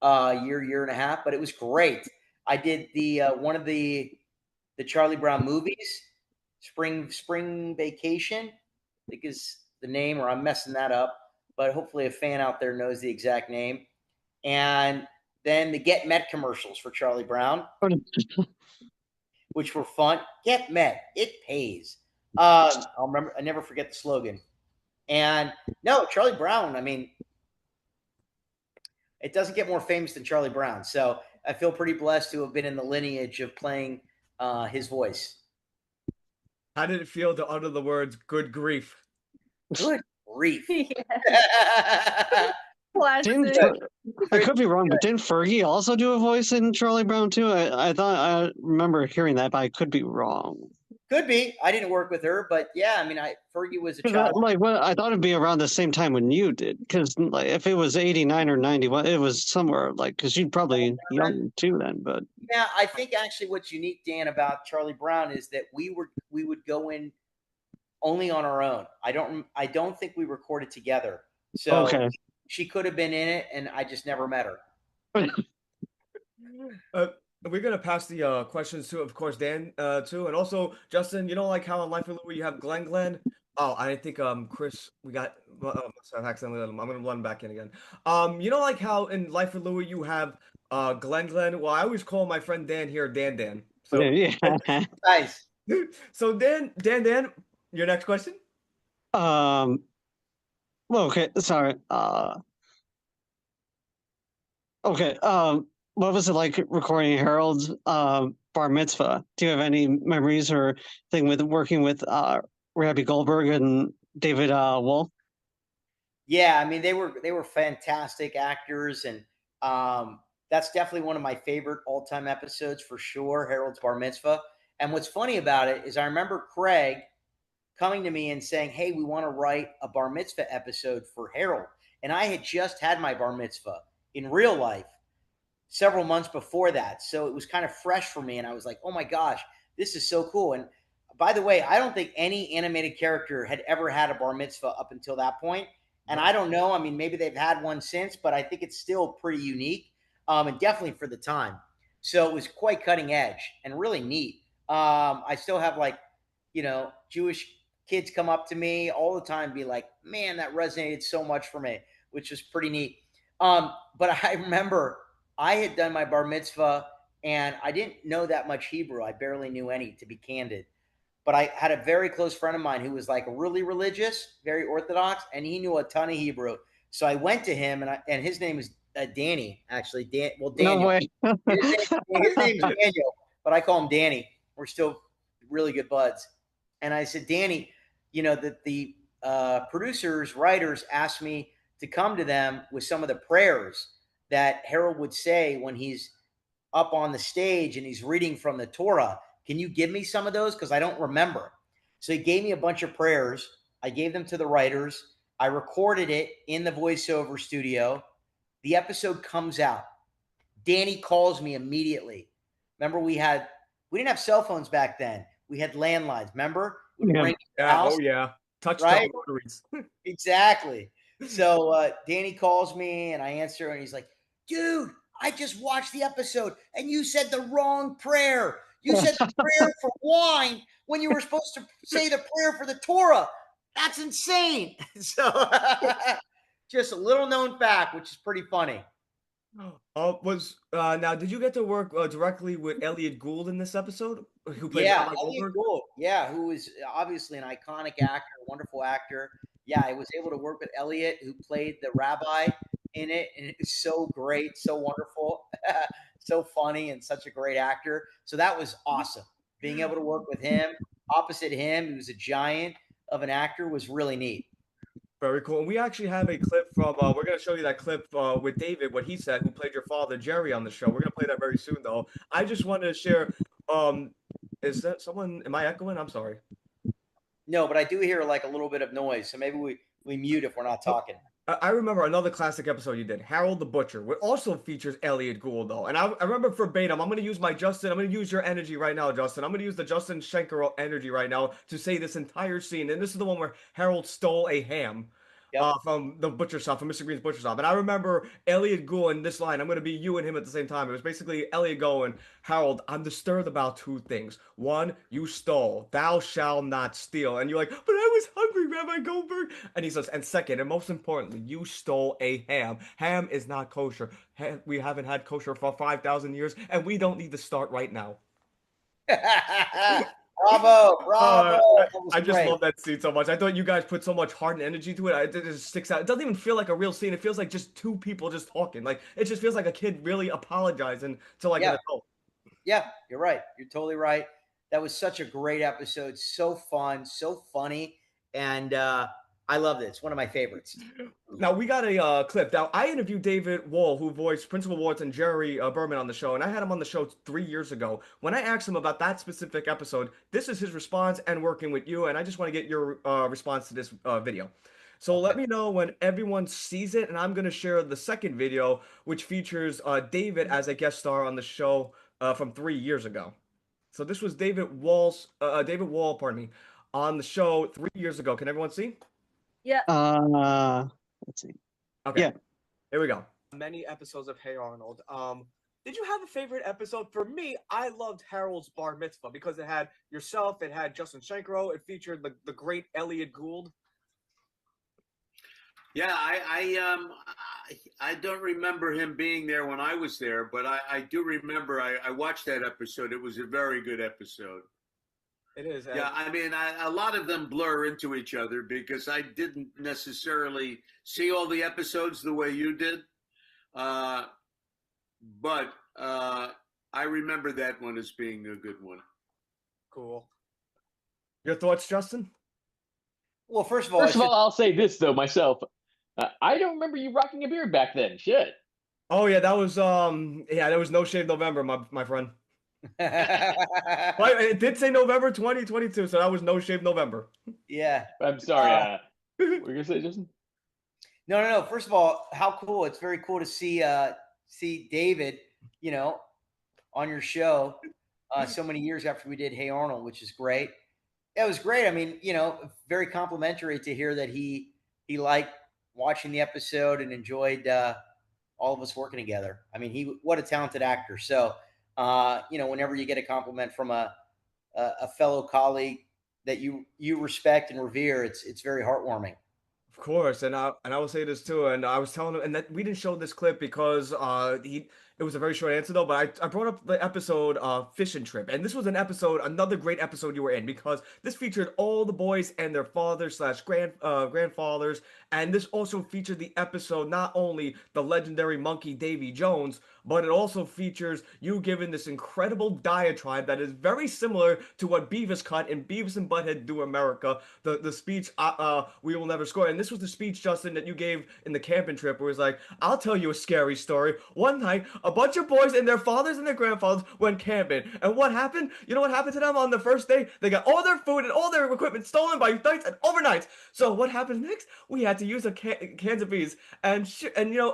Year and a half, but it was great. I did the one of the Charlie Brown movies, Spring Vacation, I think is the name, or I'm messing that up, but hopefully a fan out there knows the exact name. And then the Get Met commercials for Charlie Brown. which were fun. Get met. It pays. I'll remember. I never forget the slogan. And no, Charlie Brown. I mean, it doesn't get more famous than Charlie Brown. So I feel pretty blessed to have been in the lineage of playing his voice. How did it feel to utter the words "good grief"? Good grief. Yeah. Didn't Classic. I could be wrong, but didn't Fergie also do a voice in Charlie Brown too? I thought I remember hearing that, but I could be wrong. Could be. I didn't work with her, but yeah, I mean, Fergie was a 'Cause child. I thought it'd be around the same time when you did, because like if it was 89 or 91, it was somewhere like because you'd probably young too then. But Yeah, I think actually what's unique, Dan, about Charlie Brown is that we would go in only on our own. I don't think we recorded together. So okay, she could have been in it, and I just never met her. We're gonna pass the questions to, of course, Dan too, and also Justin. You know, like how in Life of Louie you have Glenn. Oh, I think Chris, we got. Sorry, I accidentally let him. I'm gonna let him back in again. You know, like how in Life of Louie you have Glenn. Well, I always call my friend Dan here Dan. So yeah. Nice. so Dan, your next question. Well, okay, sorry. Okay. What was it like recording Harold's bar mitzvah? Do you have any memories or thing with working with Rabbi Goldberg and David Wolf? Yeah, I mean they were fantastic actors, and that's definitely one of my favorite all time episodes for sure. Harold's Bar Mitzvah. And what's funny about it is I remember Craig coming to me and saying, "Hey, we want to write a Bar Mitzvah episode for Harold," and I had just had my Bar Mitzvah in real life several months before that, so it was kind of fresh for me, and I was like, "Oh my gosh, this is so cool!" And by the way, I don't think any animated character had ever had a bar mitzvah up until that point. And I don't know. I mean, maybe they've had one since, but I think it's still pretty unique, and definitely for the time. So it was quite cutting edge and really neat. I still have Jewish kids come up to me all the time, and be like, "Man, that resonated so much for me," which was pretty neat. But I remember I had done my bar mitzvah, and I didn't know that much Hebrew. I barely knew any, to be candid. But I had a very close friend of mine who was like really religious, very Orthodox, and he knew a ton of Hebrew. So I went to him, and his name is Danny, actually. No Daniel. way. His name is Daniel, but I call him Danny. We're still really good buds. And I said, Danny, that the producers, writers asked me to come to them with some of the prayers that Harold would say when he's up on the stage and he's reading from the Torah. Can you give me some of those? Because I don't remember. So he gave me a bunch of prayers. I gave them to the writers. I recorded it in the voiceover studio. The episode comes out. Danny calls me immediately. Remember, we didn't have cell phones back then. We had landlines. Remember? Yeah. Oh yeah, touch-tone rotaries. Exactly. So Danny calls me, and I answer, and he's like, "Dude, I just watched the episode, and you said the wrong prayer. You said the prayer for wine when you were supposed to say the prayer for the Torah. That's insane." So just a little known fact, which is pretty funny. Now, did you get to work directly with Elliot Gould in this episode? Who played Rabbi Elliot Goldberg? Gould. Yeah, who is obviously an iconic actor, wonderful actor. Yeah, I was able to work with Elliot, who played the rabbi in it, and it was so great, so wonderful, so funny, and such a great actor. So that was awesome. Being able to work with him, opposite him, who's a giant of an actor, was really neat. Very cool. And we actually have a clip from. We're gonna show you that clip with David, what he said, who played your father Jerry on the show. We're gonna play that very soon, though. I just wanted to share. Is that someone? Am I echoing? I'm sorry. No, but I do hear like a little bit of noise, so maybe we mute if we're not talking. I remember another classic episode you did, Harold the Butcher, which also features Elliot Gould, though. And I remember verbatim, I'm going to use my Justin, I'm going to use your energy right now, Justin. I'm going to use the Justin Shenkarow energy right now to say this entire scene. And this is the one where Harold stole a ham. Yep. From the butcher shop, from Mr. Green's butcher shop. And I remember Elliot Gould in this line. I'm going to be you and him at the same time. It was basically Elliot going, Harold, I'm disturbed about two things. One, you stole. Thou shalt not steal. And you're like, but I was hungry, Rabbi Goldberg. And he says, and second, and most importantly, you stole a ham. Ham is not kosher. We haven't had kosher for 5,000 years, and we don't need to start right now. Bravo, bravo. That was I just great. love that scene so much. I thought you guys put so much heart and energy to it. It just sticks out. It doesn't even feel like a real scene. It feels like just two people just talking. Like it just feels like a kid really apologizing to like an Yeah. adult. Yeah, you're right. You're totally right. That was such a great episode. So fun, so funny. And I loved it. It's one of my favorites. Now we got a clip. Now I interviewed David Wall, who voiced Principal Wards and Jerry Berman on the show, and I had him on the show 3 years ago. When I asked him about that specific episode, this is his response and working with you, and I just want to get your response to this video. So let me know when everyone sees it, and I'm going to share the second video, which features David as a guest star on the show from 3 years ago. So this was David Wall, pardon me, on the show 3 years ago. Can everyone see? Yeah. Let's see. Okay. Yeah. Here we go. Many episodes of Hey Arnold. Did you have a favorite episode? For me, I loved Harold's bar mitzvah because it had yourself, it had Justin Shenkarow, it featured the great Elliot Gould. Yeah, I don't remember him being there when I was there, but I do remember I watched that episode. It was a very good episode. It is. Yeah, I mean, a lot of them blur into each other because I didn't necessarily see all the episodes the way you did. But I remember that one as being a good one. Cool. Your thoughts, Justin? Well, first of all, I'll say this though myself. I don't remember you rocking a beard back then. Shit. Oh yeah, that was there was No Shave November, my friend. Well, it did say November 2022, so that was No Shave November. Yeah. I'm sorry. What were you gonna say, Justin? No. First of all, how cool! It's very cool to see David, on your show so many years after we did Hey Arnold, which is great. It was great. I mean, very complimentary to hear that he liked watching the episode and enjoyed all of us working together. I mean, what a talented actor. So, whenever you get a compliment from a fellow colleague that you respect and revere, it's very heartwarming. Of course, and I will say this too, and I was telling him, and that we didn't show this clip because it was a very short answer though, but I brought up the episode Fishing Trip, and this was another great episode you were in because this featured all the boys and their fathers / grandfathers, and this also featured the episode not only the legendary monkey Davy Jones, but it also features you giving this incredible diatribe that is very similar to what Beavis cut in Beavis and Butthead Do America, the speech We Will Never Score. And this was the speech, Justin, that you gave in the camping trip where it was like, I'll tell you a scary story. One night, a bunch of boys and their fathers and their grandfathers went camping. And what happened? You know what happened to them on the first day? They got all their food and all their equipment stolen by nights and overnights. So what happened next? We had to use cans of bees. And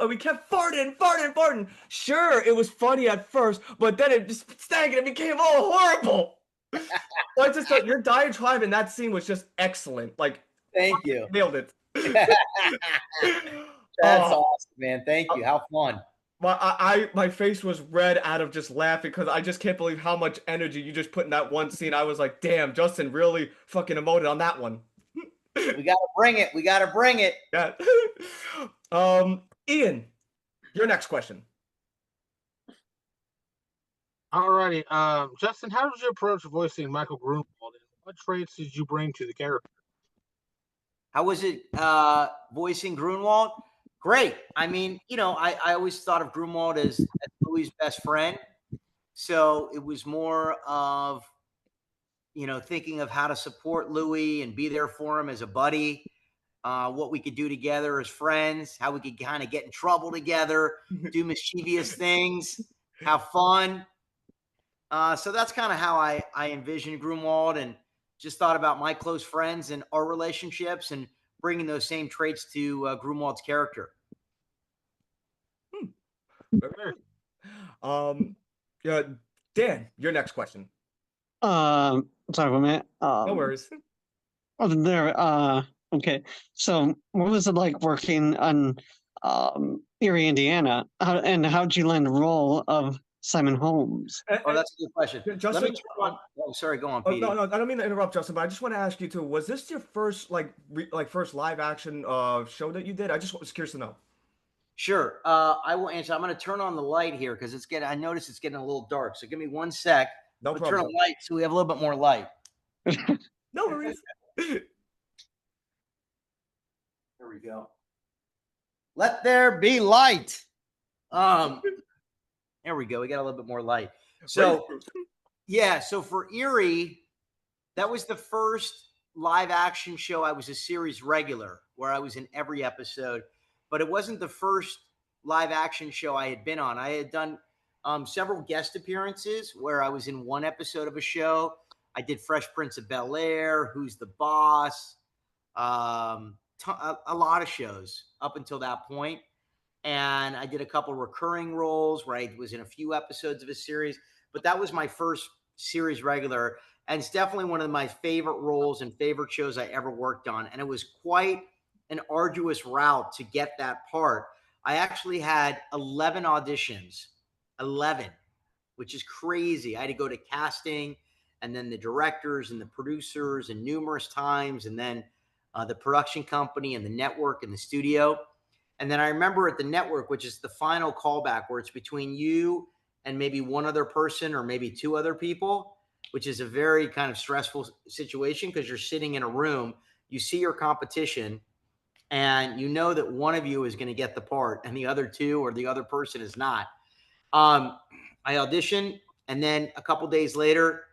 we kept farting. Sure, it was funny at first, but then it just stank and it became all horrible. So I just thought your diatribe in that scene was just excellent. Like, thank you. Nailed it. That's awesome, man. Thank you. How fun. My face was red out of just laughing because I just can't believe how much energy you just put in that one scene. I was like, damn, Justin really fucking emoted on that one. We gotta bring it. Yeah. Ian, your next question. Alrighty, Justin, how did you approach voicing Michael Grunwald, and what traits did you bring to the character? How was it voicing Grunwald? Great. I mean, I always thought of Grunwald as Louis' best friend. So it was more of, thinking of how to support Louis and be there for him as a buddy, what we could do together as friends, how we could kind of get in trouble together, do mischievous things, have fun. So that's kind of how I envisioned Grunwald, and just thought about my close friends and our relationships and bringing those same traits to Grunwald's character. Yeah, Dan, your next question. Sorry, one minute. No worries. Okay. So, what was it like working on Erie, Indiana? How'd you land the role of Simon Holmes? Oh, that's a good question. Justin, Let me sorry, go on, Petey. No, I don't mean to interrupt, Justin, but I just want to ask you too. Was this your first first live action show that you did? I just was curious to know. Sure. I will answer. I'm going to turn on the light here because I noticed it's getting a little dark. So give me one sec. No We'll turn on problem. light so we have a little bit more light. No worries. There we go. Let there be light. There we go. We got a little bit more light. So yeah, so for Erie, that was the first live action show. I was a series regular where I was in every episode, but it wasn't the first live action show I had been on. I had done several guest appearances where I was in one episode of a show. I did Fresh Prince of Bel-Air, Who's the Boss, a lot of shows up until that point. And I did a couple recurring roles where I was in a few episodes of a series, but that was my first series regular. And it's definitely one of my favorite roles and favorite shows I ever worked on. And it was quite an arduous route to get that part. I actually had 11 auditions, 11, which is crazy. I had to go to casting and then the directors and the producers and numerous times, and then the production company and the network and the studio. And then I remember at the network, which is the final callback where it's between you and maybe one other person or maybe two other people, which is a very kind of stressful situation because you're sitting in a room, you see your competition, and you know that one of you is going to get the part and the other two or the other person is not. I auditioned, and then a couple days later,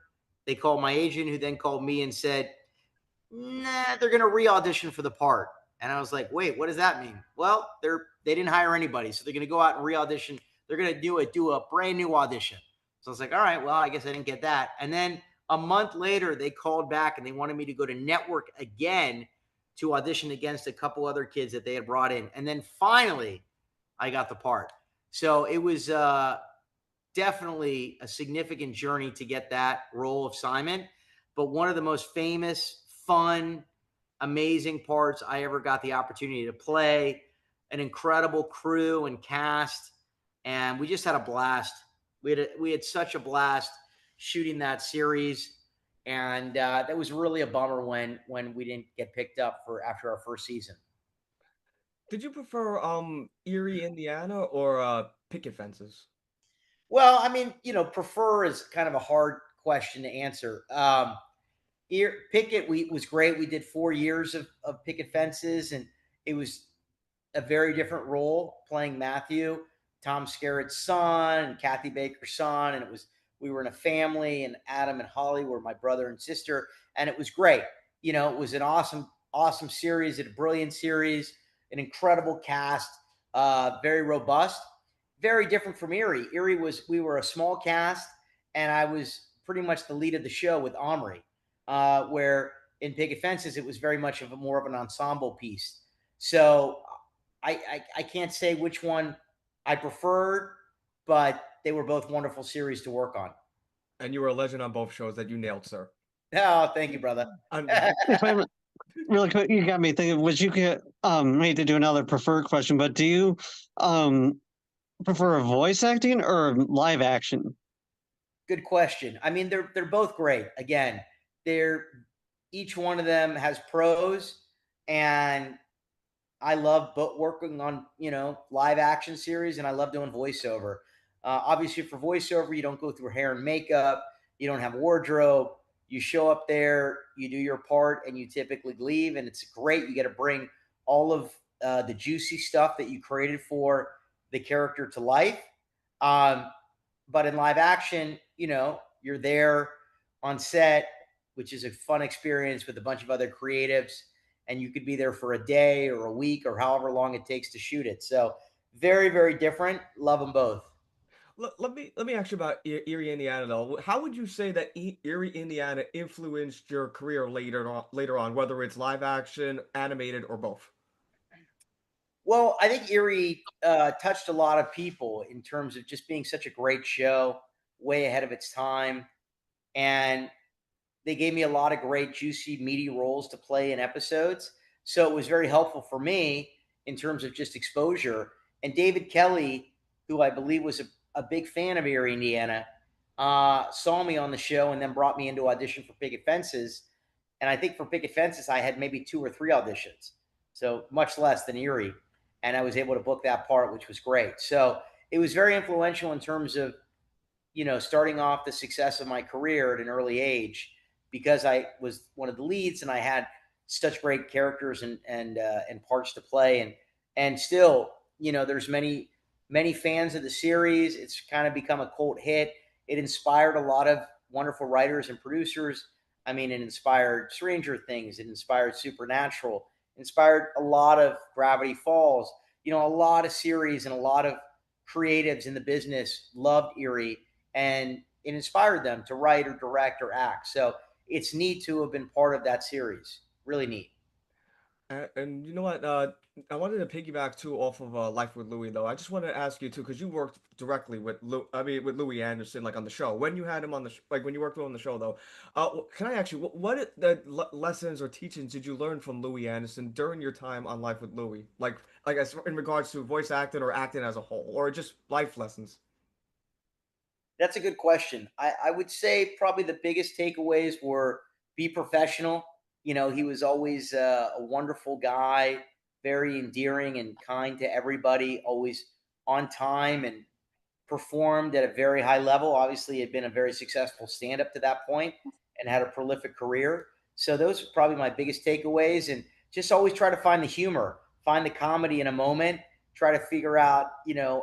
they called my agent, who then called me and said, nah, they're going to re-audition for the part. And I was like, wait, what does that mean? Well, they didn't hire anybody, so they're going to go out and re-audition. They're going to do a brand new audition. So I was like, all right, well, I guess I didn't get that. And then a month later, they called back and they wanted me to go to network again to audition against a couple other kids that they had brought in. And then finally, I got the part. So it was definitely a significant journey to get that role of Simon, but one of the most famous, fun, amazing parts I ever got the opportunity to play. An incredible crew and cast, and we just had a blast. We had such a blast shooting that series, and that was really a bummer when we didn't get picked up for after our first season. Did you prefer Erie, Indiana, or picket fences? Well, I mean, prefer is kind of a hard question to answer. Picket was great. We did 4 years of picket fences, and it was a very different role playing Matthew, Tom Skerritt's son, and Kathy Baker's son. And we were in a family, and Adam and Holly were my brother and sister, and it was great. It was an awesome series, a brilliant series, an incredible cast, very robust, very different from Erie. We were a small cast, and I was pretty much the lead of the show with Omri. Where in Picket Fences, it was very much more of an ensemble piece. So I can't say which one I preferred, but they were both wonderful series to work on. And you were a legend on both shows that you nailed, sir. Oh, thank you, brother. Really quick, you got me thinking, would you get, hate to do another preferred question, but do you prefer voice acting or live action? Good question. I mean, they're both great. Again, each one of them has pros, and I love working on live action series, and I love doing voiceover. Obviously, for voiceover, you don't go through hair and makeup, you don't have wardrobe. You show up there, you do your part, and you typically leave, and it's great. You get to bring all of the juicy stuff that you created for the character to life. But in live action, you're there on set, which is a fun experience with a bunch of other creatives, and you could be there for a day or a week or however long it takes to shoot it. So very, very different. Love them both. Let me ask you about Erie, Indiana, though. How would you say that Erie, Indiana influenced your career later on, whether it's live action, animated, or both? Well, I think Erie touched a lot of people in terms of just being such a great show, way ahead of its time. And they gave me a lot of great, juicy, meaty roles to play in episodes. So it was very helpful for me in terms of just exposure. And David Kelly, who I believe was a big fan of Erie, Indiana, saw me on the show and then brought me into audition for Picket Fences. And I think for Picket Fences, I had maybe 2 or 3 auditions, so much less than Erie. And I was able to book that part, which was great. So it was very influential in terms of starting off the success of my career at an early age, because I was one of the leads and I had such great characters and parts to play, and still, there's many fans of the series. It's kind of become a cult hit. It inspired a lot of wonderful writers and producers. I mean, it inspired Stranger Things. It inspired Supernatural. Inspired a lot of Gravity Falls. A lot of series and a lot of creatives in the business loved Erie, and it inspired them to write or direct or act. So it's neat to have been part of that series. Really neat. And you know what? I wanted to piggyback too off of Life with Louie though. I just wanted to ask you too, because you worked directly with with Louis Anderson, like on the show. When you had him on the like when you worked with him on the show though, can I ask you what lessons or teachings did you learn from Louis Anderson during your time on Life with Louie? Like as in regards to voice acting or acting as a whole, or just life lessons? That's a good question. I would say probably the biggest takeaways were be professional. He was always a wonderful guy, very endearing and kind to everybody, always on time, and performed at a very high level. Obviously, had been a very successful stand up to that point and had a prolific career. So those are probably my biggest takeaways. And just always try to find the humor, find the comedy in a moment, try to figure out,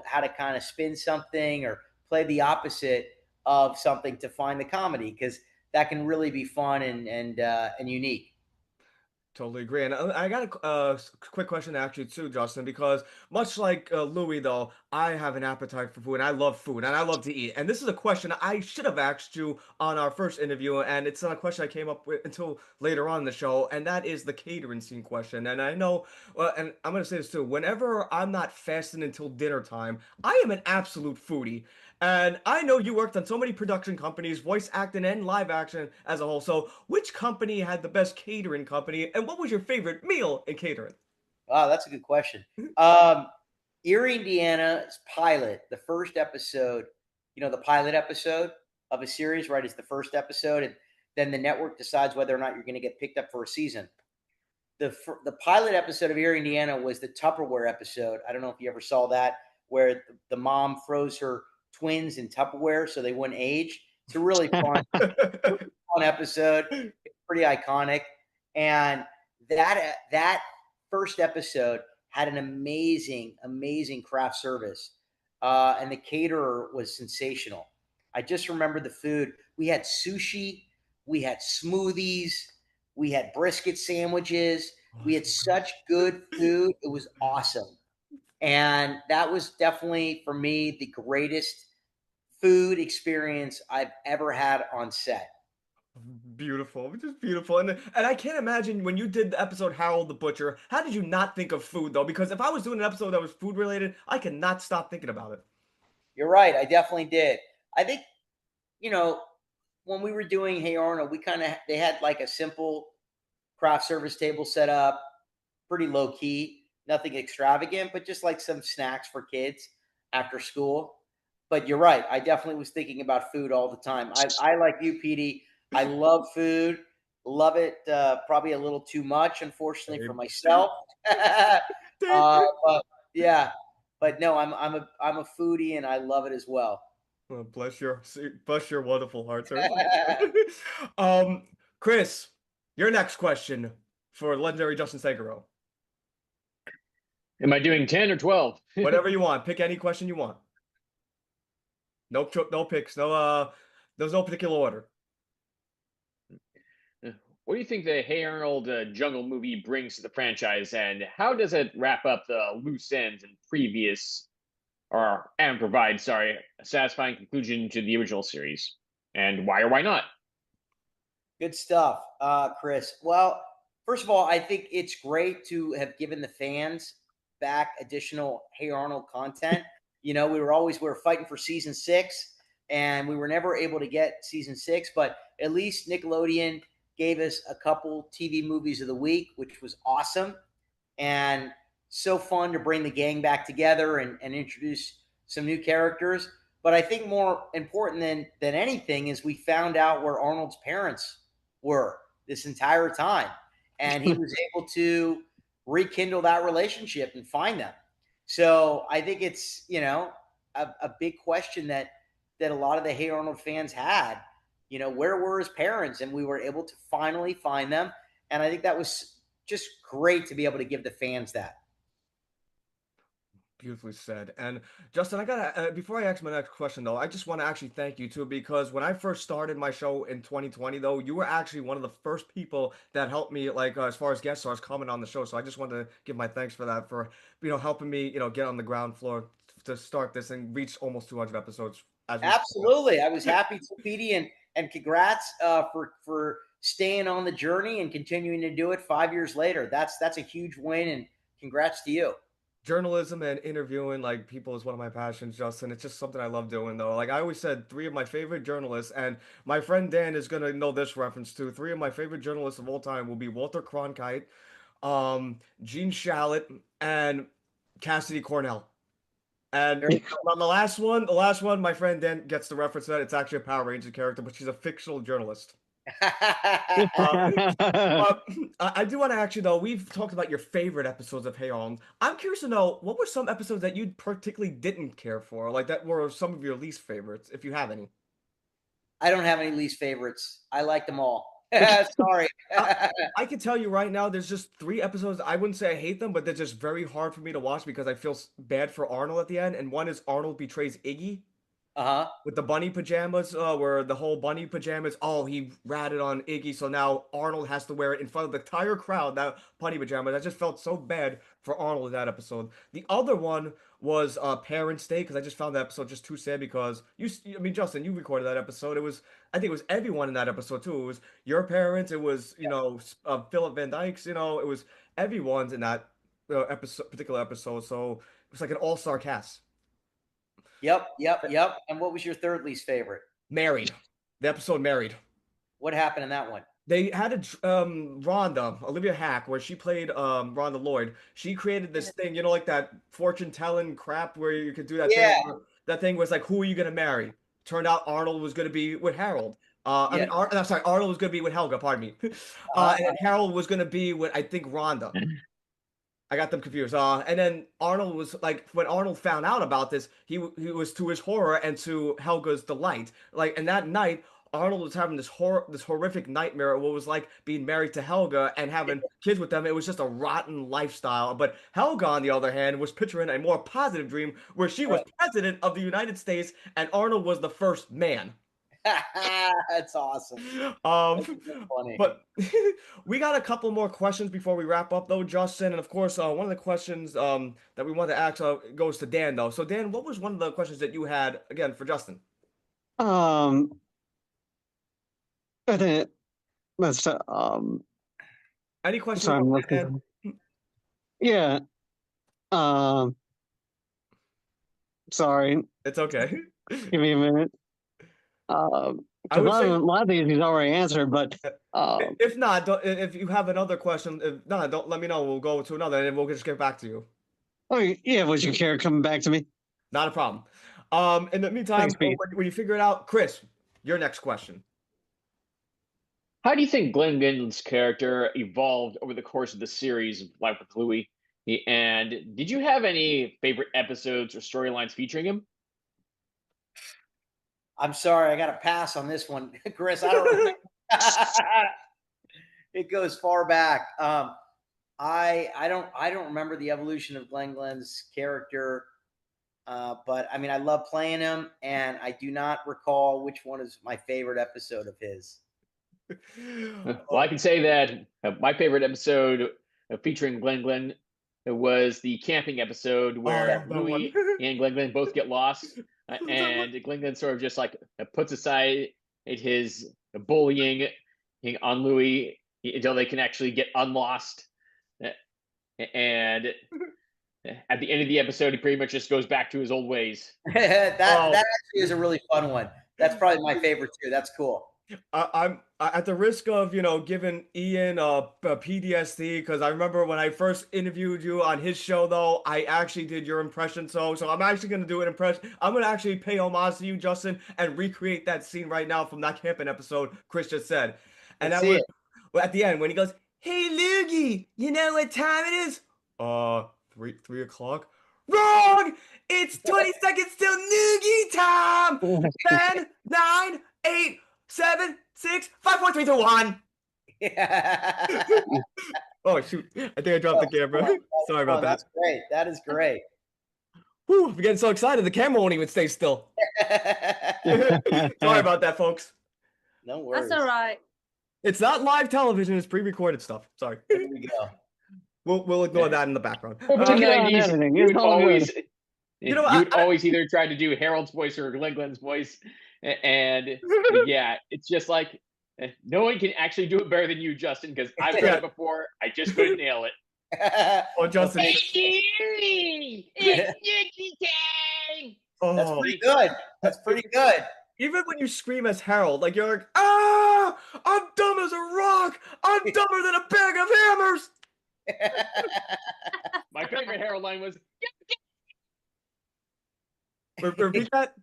how to kind of spin something or play the opposite of something to find the comedy, because that can really be fun and unique. Totally agree. And I got a quick question to ask you too, Justin, because much like Louis, though, I have an appetite for food and I love food and I love to eat. And this is a question I should have asked you on our first interview, and it's not a question I came up with until later on in the show, and that is the catering scene question. And I know, and I'm going to say this too, whenever I'm not fasting until dinner time, I am an absolute foodie. And I know you worked on so many production companies, voice acting and live action as a whole. So, which company had the best catering company, and what was your favorite meal in catering? Wow, that's a good question. Um, Erie, Indiana's pilot, the first episode, the pilot episode of a series, right, is the first episode, and then the network decides whether or not you're going to get picked up for a season. The pilot episode of Erie, Indiana was the Tupperware episode. I don't know if you ever saw that, where the mom froze her twins in Tupperware so they wouldn't age. It's a really fun episode. It's pretty iconic, and that first episode had an amazing craft service, and the caterer was sensational. I just remember the food. We had sushi, we had smoothies, we had brisket sandwiches. We had such good food. It was awesome. And that was definitely, for me, the greatest food experience I've ever had on set. Beautiful, just beautiful, and I can't imagine when you did the episode Harold the Butcher. How did you not think of food though? Because if I was doing an episode that was food related, I could not stop thinking about it. You're right. I definitely did. I think, you know, when we were doing Hey Arnold, they had like a simple craft service table set up, pretty low key, nothing extravagant, but just like some snacks for kids after school. But you're right. I definitely was thinking about food all the time. I like you, Petey. I love food. Love it. Probably a little too much, unfortunately, for myself. But yeah, but no, I'm a foodie and I love it as well. Well, bless your wonderful heart, sir. um, Chris, your next question for legendary Justin Shenkarow. Am I doing 10 or 12? Whatever you want. Pick any question you want. No picks. There's no particular order. What do you think the Hey Arnold Jungle movie brings to the franchise, and how does it wrap up the loose ends and provide, a satisfying conclusion to the original series? And why or why not? Good stuff, Chris. Well, first of all, I think it's great to have given the fans back additional Hey Arnold content. We were fighting for season 6, and we were never able to get season 6, but at least Nickelodeon gave us a couple TV movies of the week, which was awesome. And so fun to bring the gang back together and introduce some new characters. But I think more important than anything is we found out where Arnold's parents were this entire time. And he was able to rekindle that relationship and find them. So I think it's, a big question that that a lot of the Hey Arnold fans had. You know, where were his parents? And we were able to finally find them. And I think that was just great to be able to give the fans that. Beautifully said. And Justin, I gotta before I ask my next question though, I just want to actually thank you too, because when I first started my show in 2020 though, you were actually one of the first people that helped me, like as far as guest stars coming on the show. So I just want to give my thanks for that, for helping me get on the ground floor to start this and reach almost 200 episodes. Absolutely, I was happy to, Petey, and congrats for staying on the journey and continuing to do it 5 years later. That's a huge win, and congrats to you. Journalism and interviewing like people is one of my passions, Justin. It's just something I love doing though. Like I always said, three of my favorite journalists, and my friend Dan is gonna know this reference too. Three of my favorite journalists of all time will be Walter Cronkite, Gene Shalit, and Cassidy Cornell. And on the last one, my friend Dan gets the reference that it's actually a Power Ranger character, but she's a fictional journalist. I do want to ask you though, we've talked about your favorite episodes of Hey Arnold. I'm curious to know, what were some episodes that you particularly didn't care for, like that were some of your least favorites, if you have any? I don't have any least favorites. I like them all. Sorry. I can tell you right now, there's just three episodes. I wouldn't say I hate them, but they're just very hard for me to watch because I feel bad for Arnold at the end. And one is Arnold betrays Iggy. With the bunny pajamas, where the whole bunny pajamas, oh, he ratted on Iggy, so now Arnold has to wear it in front of the entire crowd, that bunny pajamas. I just felt so bad for Arnold in that episode. The other one was Parents' Day, because I just found that episode just too sad because I mean, Justin, you recorded that episode. It was, I think it was everyone in that episode too. It was your parents, it was, Philip Van Dyke's, it was everyone's in that particular episode. So it was like an all-star cast. Yep. And what was your third least favorite? Married. The episode Married. What happened in that one? They had a Rhonda, Olivia Hack, where she played Rhonda Lloyd. She created this thing, like that fortune telling crap where you could do that Yeah. thing. That thing was like, who are you gonna marry? Turned out Arnold was gonna be with Harold. I mean, I'm sorry, Arnold was gonna be with Helga. Pardon me. And Harold was gonna be with, I think, Rhonda. I got them confused. And then Arnold was like, when Arnold found out about this, he was, to his horror and to Helga's delight. Like, and that night, Arnold was having this horrific nightmare of what it was like being married to Helga and having kids with them. It was just a rotten lifestyle. But Helga, on the other hand, was picturing a more positive dream where she was president of the United States and Arnold was the first man. That's awesome. That's funny. But we got a couple more questions before we wrap up, though, Justin. And of course, one of the questions that we want to ask goes to Dan, though. So, Dan, what was one of the questions that you had again for Justin? I think that's any questions? Sorry, I'm looking. Yeah. Sorry. It's okay. Give me a minute. A lot of these he's already answered, but if not, if you have another question, don't let me know. We'll go to another, and we'll just get back to you. Oh yeah, would you care coming back to me? Not a problem. In the meantime, when you figure it out, Chris, your next question. How do you think Glenn Gindlen's character evolved over the course of the series of Life with Louie? And did you have any favorite episodes or storylines featuring him? I'm sorry, I got to pass on this one, Chris. I don't remember. It goes far back. I don't remember the evolution of Glenn's character, but I mean, I love playing him, and I do not recall which one is my favorite episode of his. Well, I can say that my favorite episode featuring Glenn was the camping episode where Louie and Glenn both get lost. And Glenn sort of just like puts aside his bullying on Louie until they can actually get unlost. And at the end of the episode, he pretty much just goes back to his old ways. that actually is a really fun one. That's probably my favorite too. That's cool. I'm at the risk of giving Ian PTSD, because I remember when I first interviewed you on his show, though I actually did your impression. So I'm actually gonna do an impression. I'm gonna actually pay homage to you, Justin, and recreate that scene right now from that camping episode Chris just said. And that was at the end when he goes, "Hey Loogie, you know what time it is? 3 o'clock. Wrong! It's 20 seconds till noogie time! 10, 9, 8, 7, 6, 5, 4, 3, 2, 1. Oh, shoot. I think I dropped the camera. Sorry about that. That's great. That is great. Whew, I'm getting so excited. The camera won't even stay still. Sorry about that, folks. No worries. That's all right. It's not live television. It's pre-recorded stuff. Sorry. There we go. We'll ignore that in the background. Editing, You it's would all always, good. You know, you would always either try to do Harold's voice or Glenn's voice, and yeah, it's just like no one can actually do it better than you, Justin, because I've done it before. I just couldn't nail it. Oh, Justin. That's Oh, pretty good. That's pretty good. even when you scream as Harold, like you're like, ah, I'm dumb as a rock. I'm dumber than a bag of hammers. My favorite Harold line was, Repeat that.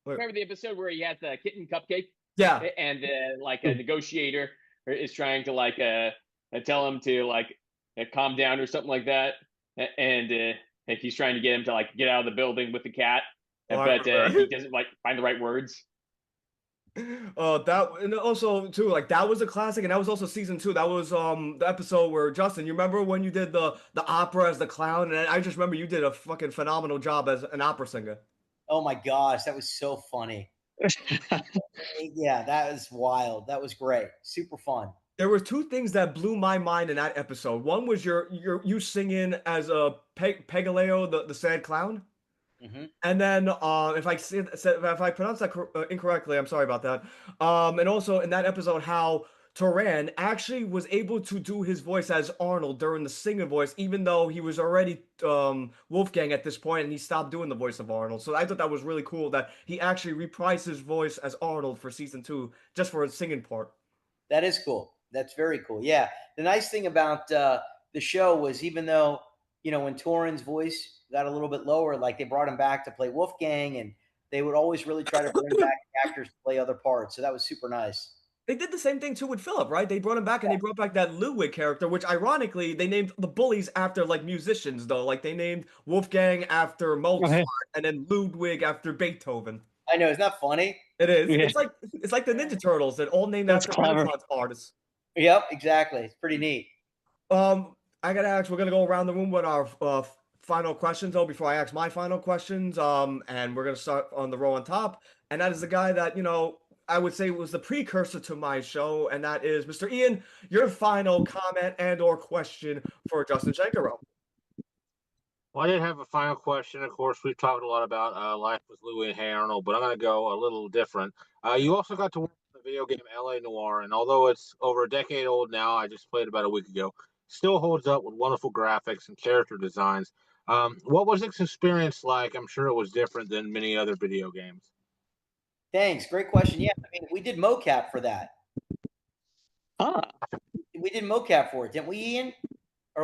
remember the episode where he had the kitten cupcake? Yeah. And like a negotiator is trying to like tell him to like calm down or something like that, and he's trying to get him to like get out of the building with the cat, Oh, I but remember. he doesn't like find the right words. That, and also too, like that was a classic, and that was also season 2. That was the episode where Justin, you remember when you did the opera as the clown, and I just remember you did a fucking phenomenal job as an opera singer. Oh my gosh, that was so funny. Yeah, that was wild. That was great. Super fun. There were 2 things that blew my mind in that episode. One was you singing as a Pegaleo, the sad clown. And then if I pronounce that incorrectly, I'm sorry about that. And also in that episode, how Turan actually was able to do his voice as Arnold during the singing voice, even though he was already Wolfgang at this point, and he stopped doing the voice of Arnold. So I thought that was really cool that he actually reprised his voice as Arnold for season 2, just for his singing part. That is cool. That's very cool. Yeah. The nice thing about the show was, even though, when Torin's voice got a little bit lower, like they brought him back to play Wolfgang, and they would always really try to bring back actors to play other parts. So that was super nice. They did the same thing too with Philip, right? They brought him back, and they brought back that Ludwig character, which ironically they named the bullies after like musicians, though. Like they named Wolfgang after Mozart, and then Ludwig after Beethoven. I know, isn't that funny? It is. Yeah. It's like the Ninja Turtles that all named That's after clever. Renaissance artists. Yep, exactly. It's pretty neat. I gotta ask. We're gonna go around the room with our final questions, though. Before I ask my final questions, and we're gonna start on the row on top, and that is the guy that I would say was the precursor to my show, and that is Mr. Ian. Your final comment and/or question for Justin Shenkarow. Well, I did have a final question. Of course, we've talked a lot about life with Louis and Hey Arnold, but I'm going to go a little different. You also got to work on the video game LA Noire, and although it's over a decade old now, I just played about a week ago, still holds up with wonderful graphics and character designs. What was this experience like? I'm sure it was different than many other video games. Thanks. Great question. Yeah, I mean, we did mocap for that. We did mocap for it, didn't we, Ian? Or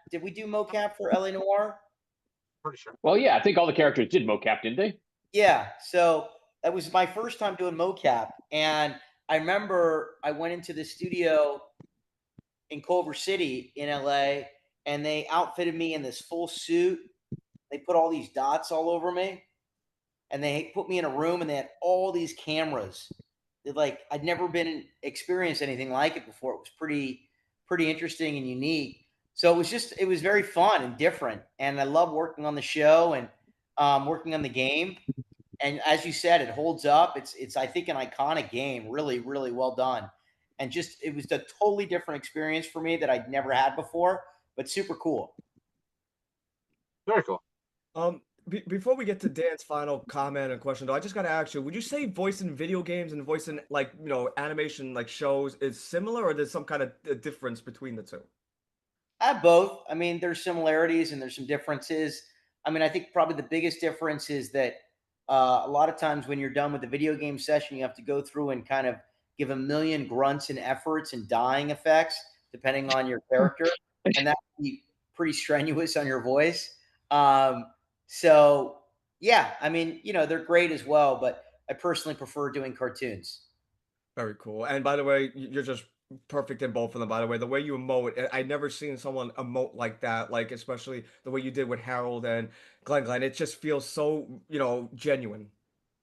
did we do mocap for LA Noire? Pretty sure. Well, yeah, I think all the characters did mocap, didn't they? Yeah. So that was my first time doing mocap. And I remember I went into the studio in Culver City in LA, and they outfitted me in this full suit. They put all these dots all over me, and they put me in a room, and they had all these cameras. I'd never experienced anything like it before. It was pretty interesting and unique. So it was very fun and different. And I love working on the show and working on the game. And as you said, it holds up. It's I think an iconic game. Really, really well done. And it was a totally different experience for me that I'd never had before, but super cool. Very cool. Before we get to Dan's final comment and question, though, I just gotta ask you: would you say voice in video games and voice in animation like shows is similar, or there's some kind of difference between the two? I have both. I mean, there's similarities and there's some differences. I mean, I think probably the biggest difference is that a lot of times when you're done with the video game session, you have to go through and kind of give a million grunts and efforts and dying effects, depending on your character. And that can be pretty strenuous on your voice. So, yeah, I mean, they're great as well, but I personally prefer doing cartoons. Very cool. And by the way, you're just perfect in both of them, by the way. The way you emote, I never seen someone emote like that, like especially the way you did with Harold and Glenn. It just feels so, genuine.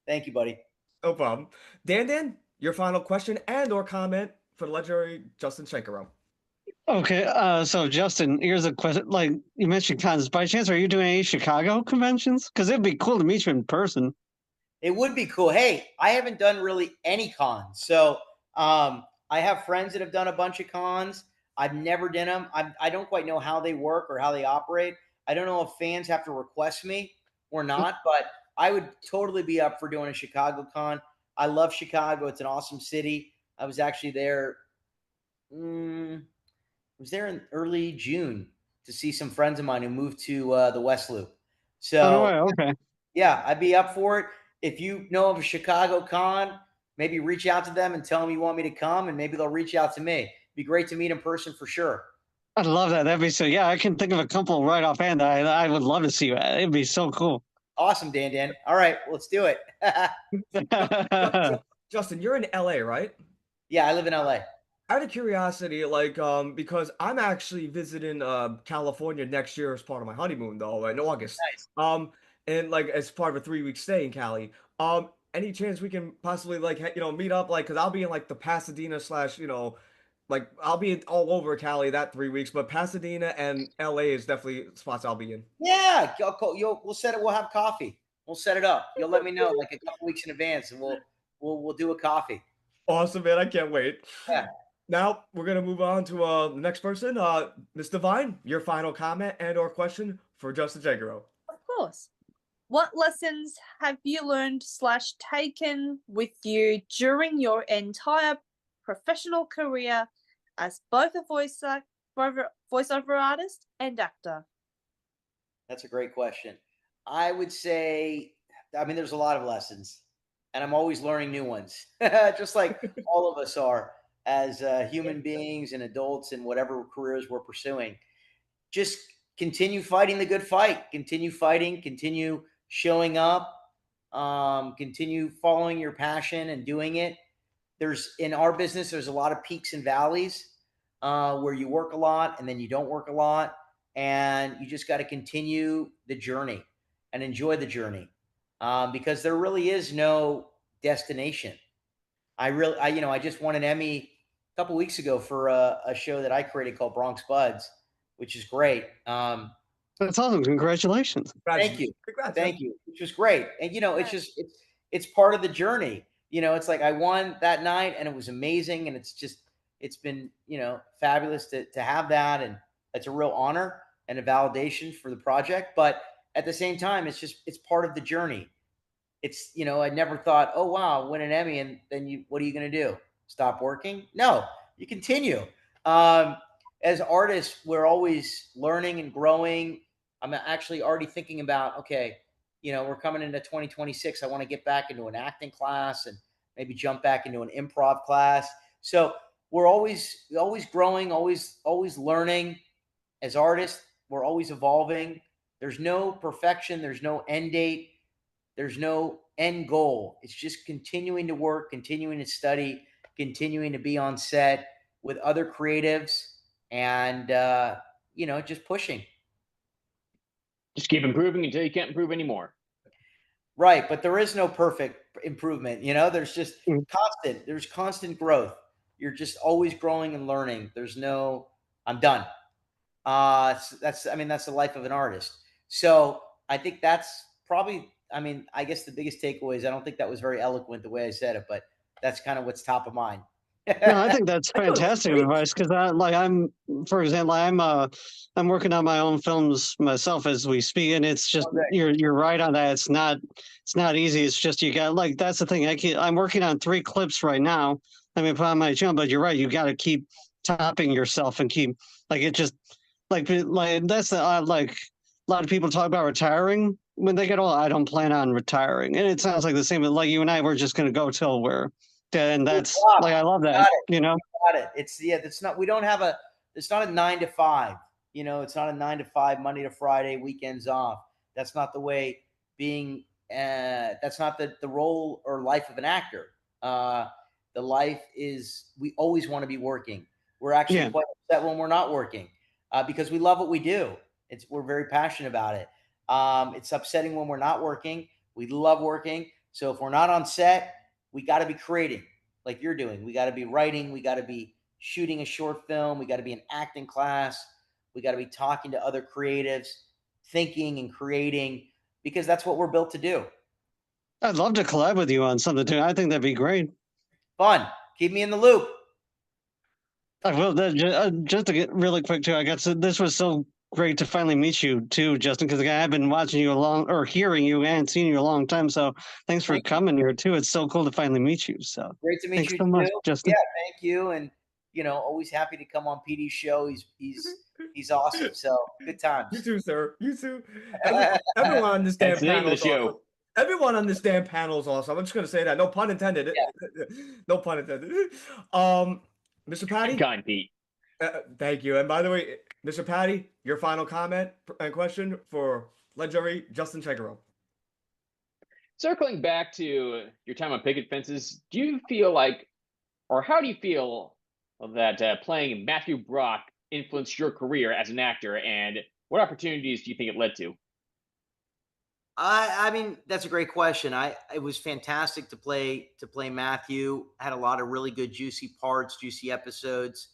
Thank you, buddy. No problem. Dan, your final question and or comment for the legendary Justin Shenkarow. Okay, so Justin, here's a question. Like you mentioned cons, by chance, are you doing any Chicago conventions? Because it'd be cool to meet you in person. It would be cool. Hey, I haven't done really any cons. So I have friends that have done a bunch of cons. I've never done them. I don't quite know how they work or how they operate. I don't know if fans have to request me or not, but I would totally be up for doing a Chicago con. I love Chicago. It's an awesome city. I was actually there. I was there in early June to see some friends of mine who moved to the West Loop. Oh, no So way. Okay. yeah, I'd be up for it. If you know of a Chicago con, maybe reach out to them and tell them you want me to come, and maybe they'll reach out to me. It'd be great to meet in person for sure. I'd love that. That'd be so. Yeah, I can think of a couple right offhand. I would love to see you at. It'd be so cool. Awesome, Dan. All right, let's do it. Justin, you're in LA, right? Yeah, I live in LA. Out of curiosity, like, because I'm actually visiting California next year as part of my honeymoon, though, in August. Nice. And like as part of a 3 week stay in Cali. Any chance we can possibly like meet up, like, because I'll be in like the Pasadena slash, like I'll be all over Cali that 3 weeks, but Pasadena and LA is definitely spots I'll be in. Yeah, we'll set it. We'll have coffee. We'll set it up. You'll let me know like a couple weeks in advance, and we'll do a coffee. Awesome, man! I can't wait. Yeah. Now we're gonna move on to the next person. Ms. Devine, your final comment and or question for Justin Shenkarow. Of course. What lessons have you learned / taken with you during your entire professional career as both a voiceover artist and actor? That's a great question. I would say, there's a lot of lessons, and I'm always learning new ones, just like all of us are as human beings and adults in whatever careers we're pursuing. Just continue fighting the good fight. Continue fighting. Continue showing up. Continue following your passion and doing it. In our business, there's a lot of peaks and valleys where you work a lot and then you don't work a lot, and you just got to continue the journey and enjoy the journey because there really is no destination. I just won an Emmy a couple weeks ago for a show that I created called Bronx Buds, which is great. That's awesome. Congratulations. Thank you. Congrats, Thank you. Which was great. And it's part of the journey. It's like I won that night and it was amazing. And it's been, fabulous to have that. And it's a real honor and a validation for the project. But at the same time, it's part of the journey. I never thought, oh, wow, win an Emmy. And then what are you going to do? Stop working? No, you continue. As artists, we're always learning and growing. I'm actually already thinking about, okay, we're coming into 2026. I want to get back into an acting class and maybe jump back into an improv class. So we're always growing, always learning. As artists, we're always evolving. There's no perfection. There's no end date. There's no end goal. It's just continuing to work, continuing to study, continuing to be on set with other creatives, and just pushing. Just keep improving until you can't improve anymore. Right, but there is no perfect improvement. There's just constant growth. You're just always growing and learning. There's no I'm done. That's the life of an artist. So I think that's probably, I guess the biggest takeaway is I don't think that was very eloquent the way I said it, but that's kind of what's top of mind. No, I think that's fantastic advice because for example, I'm working on my own films myself as we speak, and it's just you're right on that. It's not easy. It's just you got that's the thing. I'm working on 3 clips right now. Put on my channel, but you're right. You got to keep topping yourself and keep it just that's a lot of people talk about retiring when they get old. I don't plan on retiring, and it sounds like the same. Like you and I, we're just going to go till we're. And that's I love that. Got it. It's not. We don't have it's not a 9 to 5. It's not a 9 to 5, Monday to Friday, weekends off. That's not the way being. That's not the role or life of an actor. The The life is, we always want to be working. We're actually Yeah. quite upset when we're not working because we love what we do. We're very passionate about it. It's upsetting when we're not working. We love working. So if we're not on set, we got to be creating like you're doing. We got to be writing. We got to be shooting a short film. We got to be in acting class. We got to be talking to other creatives, thinking and creating, because that's what we're built to do. I'd love to collab with you on something too. I think that'd be great. Fun. Keep me in the loop. I will. Just to get really quick too, I guess this was so great to finally meet you too, Justin, because I've been watching you hearing you and seeing you a long time. So thanks for coming here too. It's so cool to finally meet you. So great to meet thanks you so much, too. Justin. Yeah, thank you. And always happy to come on Petey's show. He's awesome. So good times. You too, sir. You too. Everyone on this damn That's the name panel of the is show. awesome. Everyone on this damn panel is awesome. I'm just gonna say that. No pun intended. Yeah. No pun intended. Mr. Patty. Kind Pete. Thank you. And by the way, Mr. Patty, your final comment and question for legendary Justin Shenkarow. Circling back to your time on picket fences, do you feel like, or how do you feel that playing Matthew Brock influenced your career as an actor, and what opportunities do you think it led to? I mean, that's a great question. It was fantastic to play Matthew. Had a lot of really good juicy parts, juicy episodes.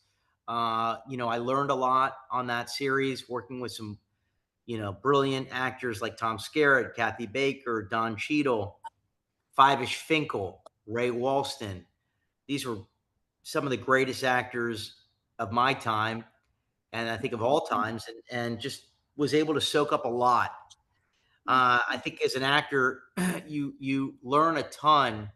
I learned a lot on that series, working with some brilliant actors like Tom Skerritt, Kathy Baker, Don Cheadle, Five-ish Finkel, Ray Walston. These were some of the greatest actors of my time, and I think of all times, and just was able to soak up a lot. I think as an actor, you learn a ton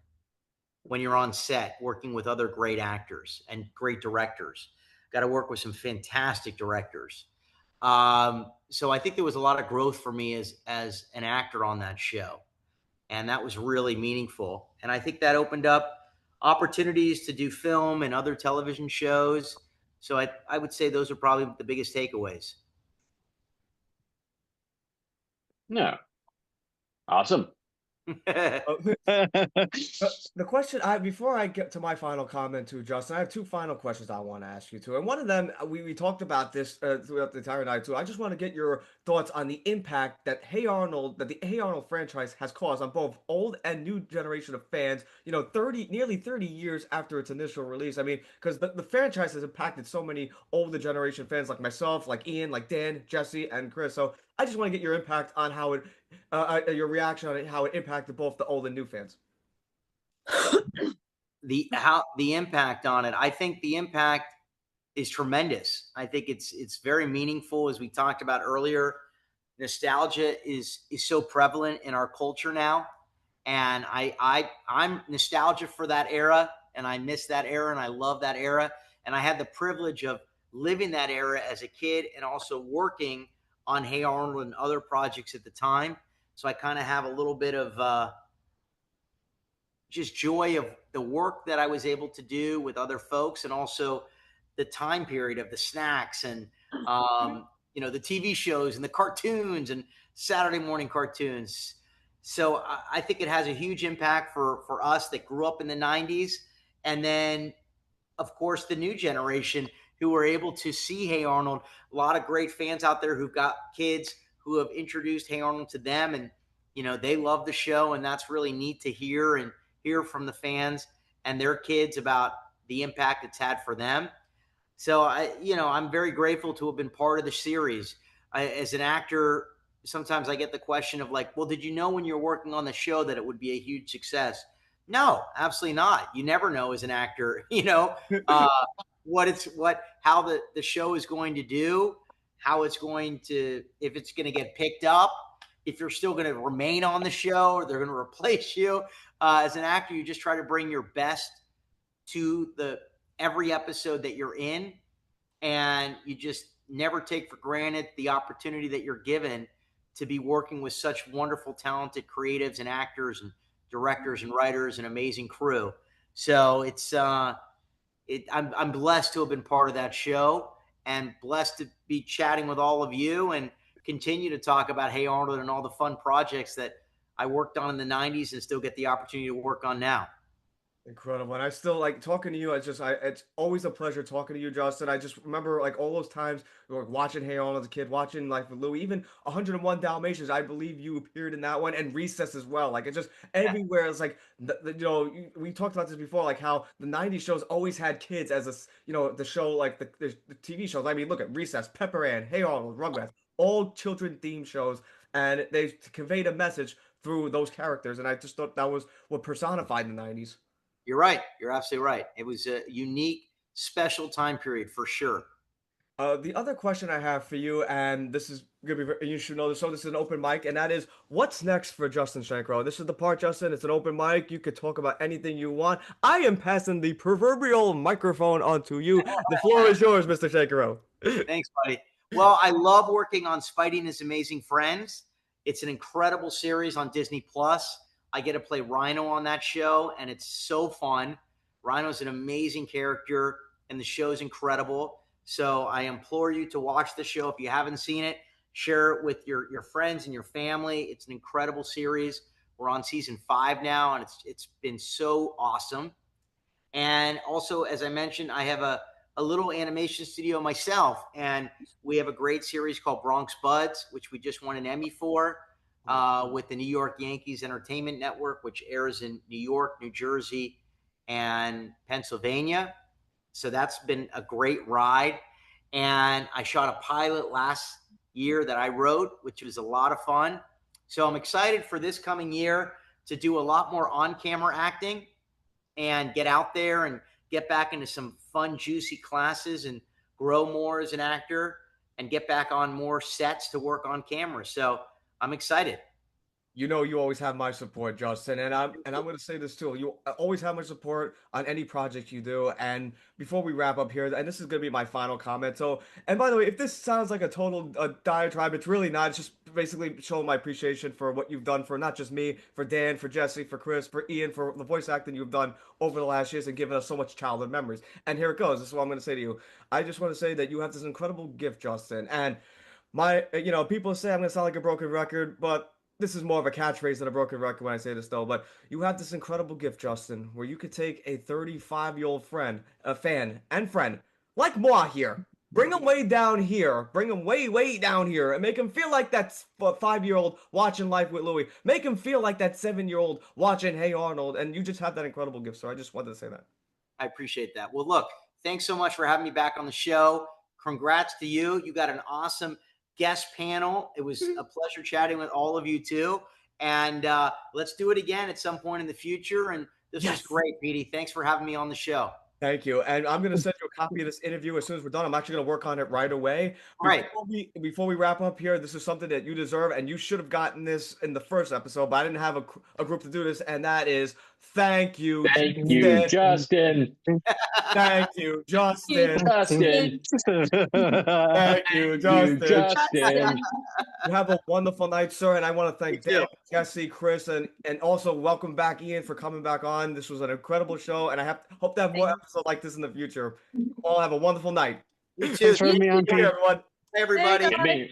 when you're on set working with other great actors and great directors. Got to work with some fantastic directors. So I think there was a lot of growth for me as an actor on that show. And that was really meaningful. And I think that opened up opportunities to do film and other television shows. So I would say those are probably the biggest takeaways. No. Awesome. The question before I get to my final comment too, Justin, I have two final questions I want to ask you too. And one of them, we talked about this throughout the entire night too. I just want to get your thoughts on the impact that the Hey Arnold franchise has caused on both old and new generation of fans, nearly 30 years after its initial release. I mean, because the franchise has impacted so many older generation fans like myself, like Ian, like Dan, Jesse, and Chris. So I just want to get your impact on how it, your reaction on it, how it impacted both the old and new fans. The impact on it, I think the impact is tremendous. I think it's very meaningful, as we talked about earlier. Nostalgia is so prevalent in our culture now, and I'm nostalgic for that era, and I miss that era, and I love that era, and I had the privilege of living that era as a kid and also working on Hey Arnold and other projects at the time. So I kind of have a little bit of just joy of the work that I was able to do with other folks, and also the time period of the snacks and the TV shows and the cartoons and Saturday morning cartoons. So I think it has a huge impact for us that grew up in the 90s. And then, of course, the new generation who were able to see Hey Arnold. A lot of great fans out there who've got kids who have introduced Hey Arnold to them, and they love the show, and that's really neat to hear from the fans and their kids about the impact it's had for them. So I'm very grateful to have been part of the series. As an actor, sometimes I get the question of like, well, did you know when you're working on the show that it would be a huge success? No, absolutely not. You never know as an actor, how the show is going to do, if it's going to get picked up, if you're still going to remain on the show or they're going to replace you. As an actor, you just try to bring your best to every episode that you're in, and you just never take for granted the opportunity that you're given to be working with such wonderful, talented creatives and actors and directors and writers and amazing crew. So I'm blessed to have been part of that show, and blessed to be chatting with all of you and continue to talk about Hey Arnold and all the fun projects that I worked on in the 90s and still get the opportunity to work on now. Incredible. And I still like talking to you. It's always a pleasure talking to you, Justin. I just remember like all those times we were watching Hey Arnold as a kid, watching like with Louis, even 101 Dalmatians. I believe you appeared in that one and Recess as well. Like it's just everywhere. It's like, we talked about this before, like how the 90s shows always had kids as the show, like the TV shows. I mean, look at Recess, Pepper Ann, Hey Arnold, Rugrats, all children themed shows. And they conveyed a message through those characters. And I just thought that was what personified the 90s. You're right. You're absolutely right. It was a unique, special time period for sure. The other question I have for you, and this is gonna be, you should know this, so this is an open mic, and that is, what's next for Justin Shenkarow? This is the part, Justin, it's an open mic. You could talk about anything you want. I am passing the proverbial microphone onto you. The floor is yours, Mr. Shenkarow. Thanks, buddy. Well, I love working on Spidey and His Amazing Friends. It's an incredible series on Disney Plus. I get to play Rhino on that show, and it's so fun. Rhino's an amazing character, and the show's incredible. So I implore you to watch the show. If you haven't seen it, share it with your friends and your family. It's an incredible series. We're on season 5 now, and it's been so awesome. And also, as I mentioned, I have a little animation studio myself, and we have a great series called Bronx Buds, which we just won an Emmy for, with the New York Yankees Entertainment Network, which airs in New York, New Jersey, and Pennsylvania. So that's been a great ride. And I shot a pilot last year that I wrote, which was a lot of fun. So I'm excited for this coming year to do a lot more on-camera acting and get out there and get back into some fun, juicy classes and grow more as an actor and get back on more sets to work on camera. So I'm excited. You know, you always have my support, Justin, and I'm going to say this too. You always have my support on any project you do. And before we wrap up here, and this is going to be my final comment. So, and by the way, if this sounds like a total diatribe, it's really not. It's just basically showing my appreciation for what you've done for not just me, for Dan, for Jesse, for Chris, for Ian, for the voice acting you've done over the last years and given us so much childhood memories. And here it goes. This is what I'm going to say to you. I just want to say that you have this incredible gift, Justin, and people say I'm going to sound like a broken record, but this is more of a catchphrase than a broken record when I say this, though. But you have this incredible gift, Justin, where you could take a 35-year-old friend, a fan, and friend, like moi here, bring him way down here, bring him way, way down here, and make him feel like that 5-year-old watching Life with Louie. Make him feel like that 7-year-old watching Hey Arnold. And you just have that incredible gift, so I just wanted to say that. I appreciate that. Well, look, thanks so much for having me back on the show. Congrats to you. You got an awesome guest panel. It was a pleasure chatting with all of you too. And let's do it again at some point in the future. And this was great, Petey. Thanks for having me on the show. Thank you. And I'm going to send you a copy of this interview as soon as we're done. I'm actually going to work on it right away. All right. Before we wrap up here, this is something that you deserve, and you should have gotten this in the first episode, but I didn't have a group to do this, and that is thank you. Thank you, Justin. Thank you, Justin. Justin. Thank you, Justin. Justin. You have a wonderful night, sir, and I want to thank Dale, Jesse, Chris, and also welcome back Ian for coming back on. This was an incredible show, and I hope to have more episodes like this in the future. You all have a wonderful night. You too. Thanks for having me on, Take care, everyone. Hey, everybody. Hey, guys.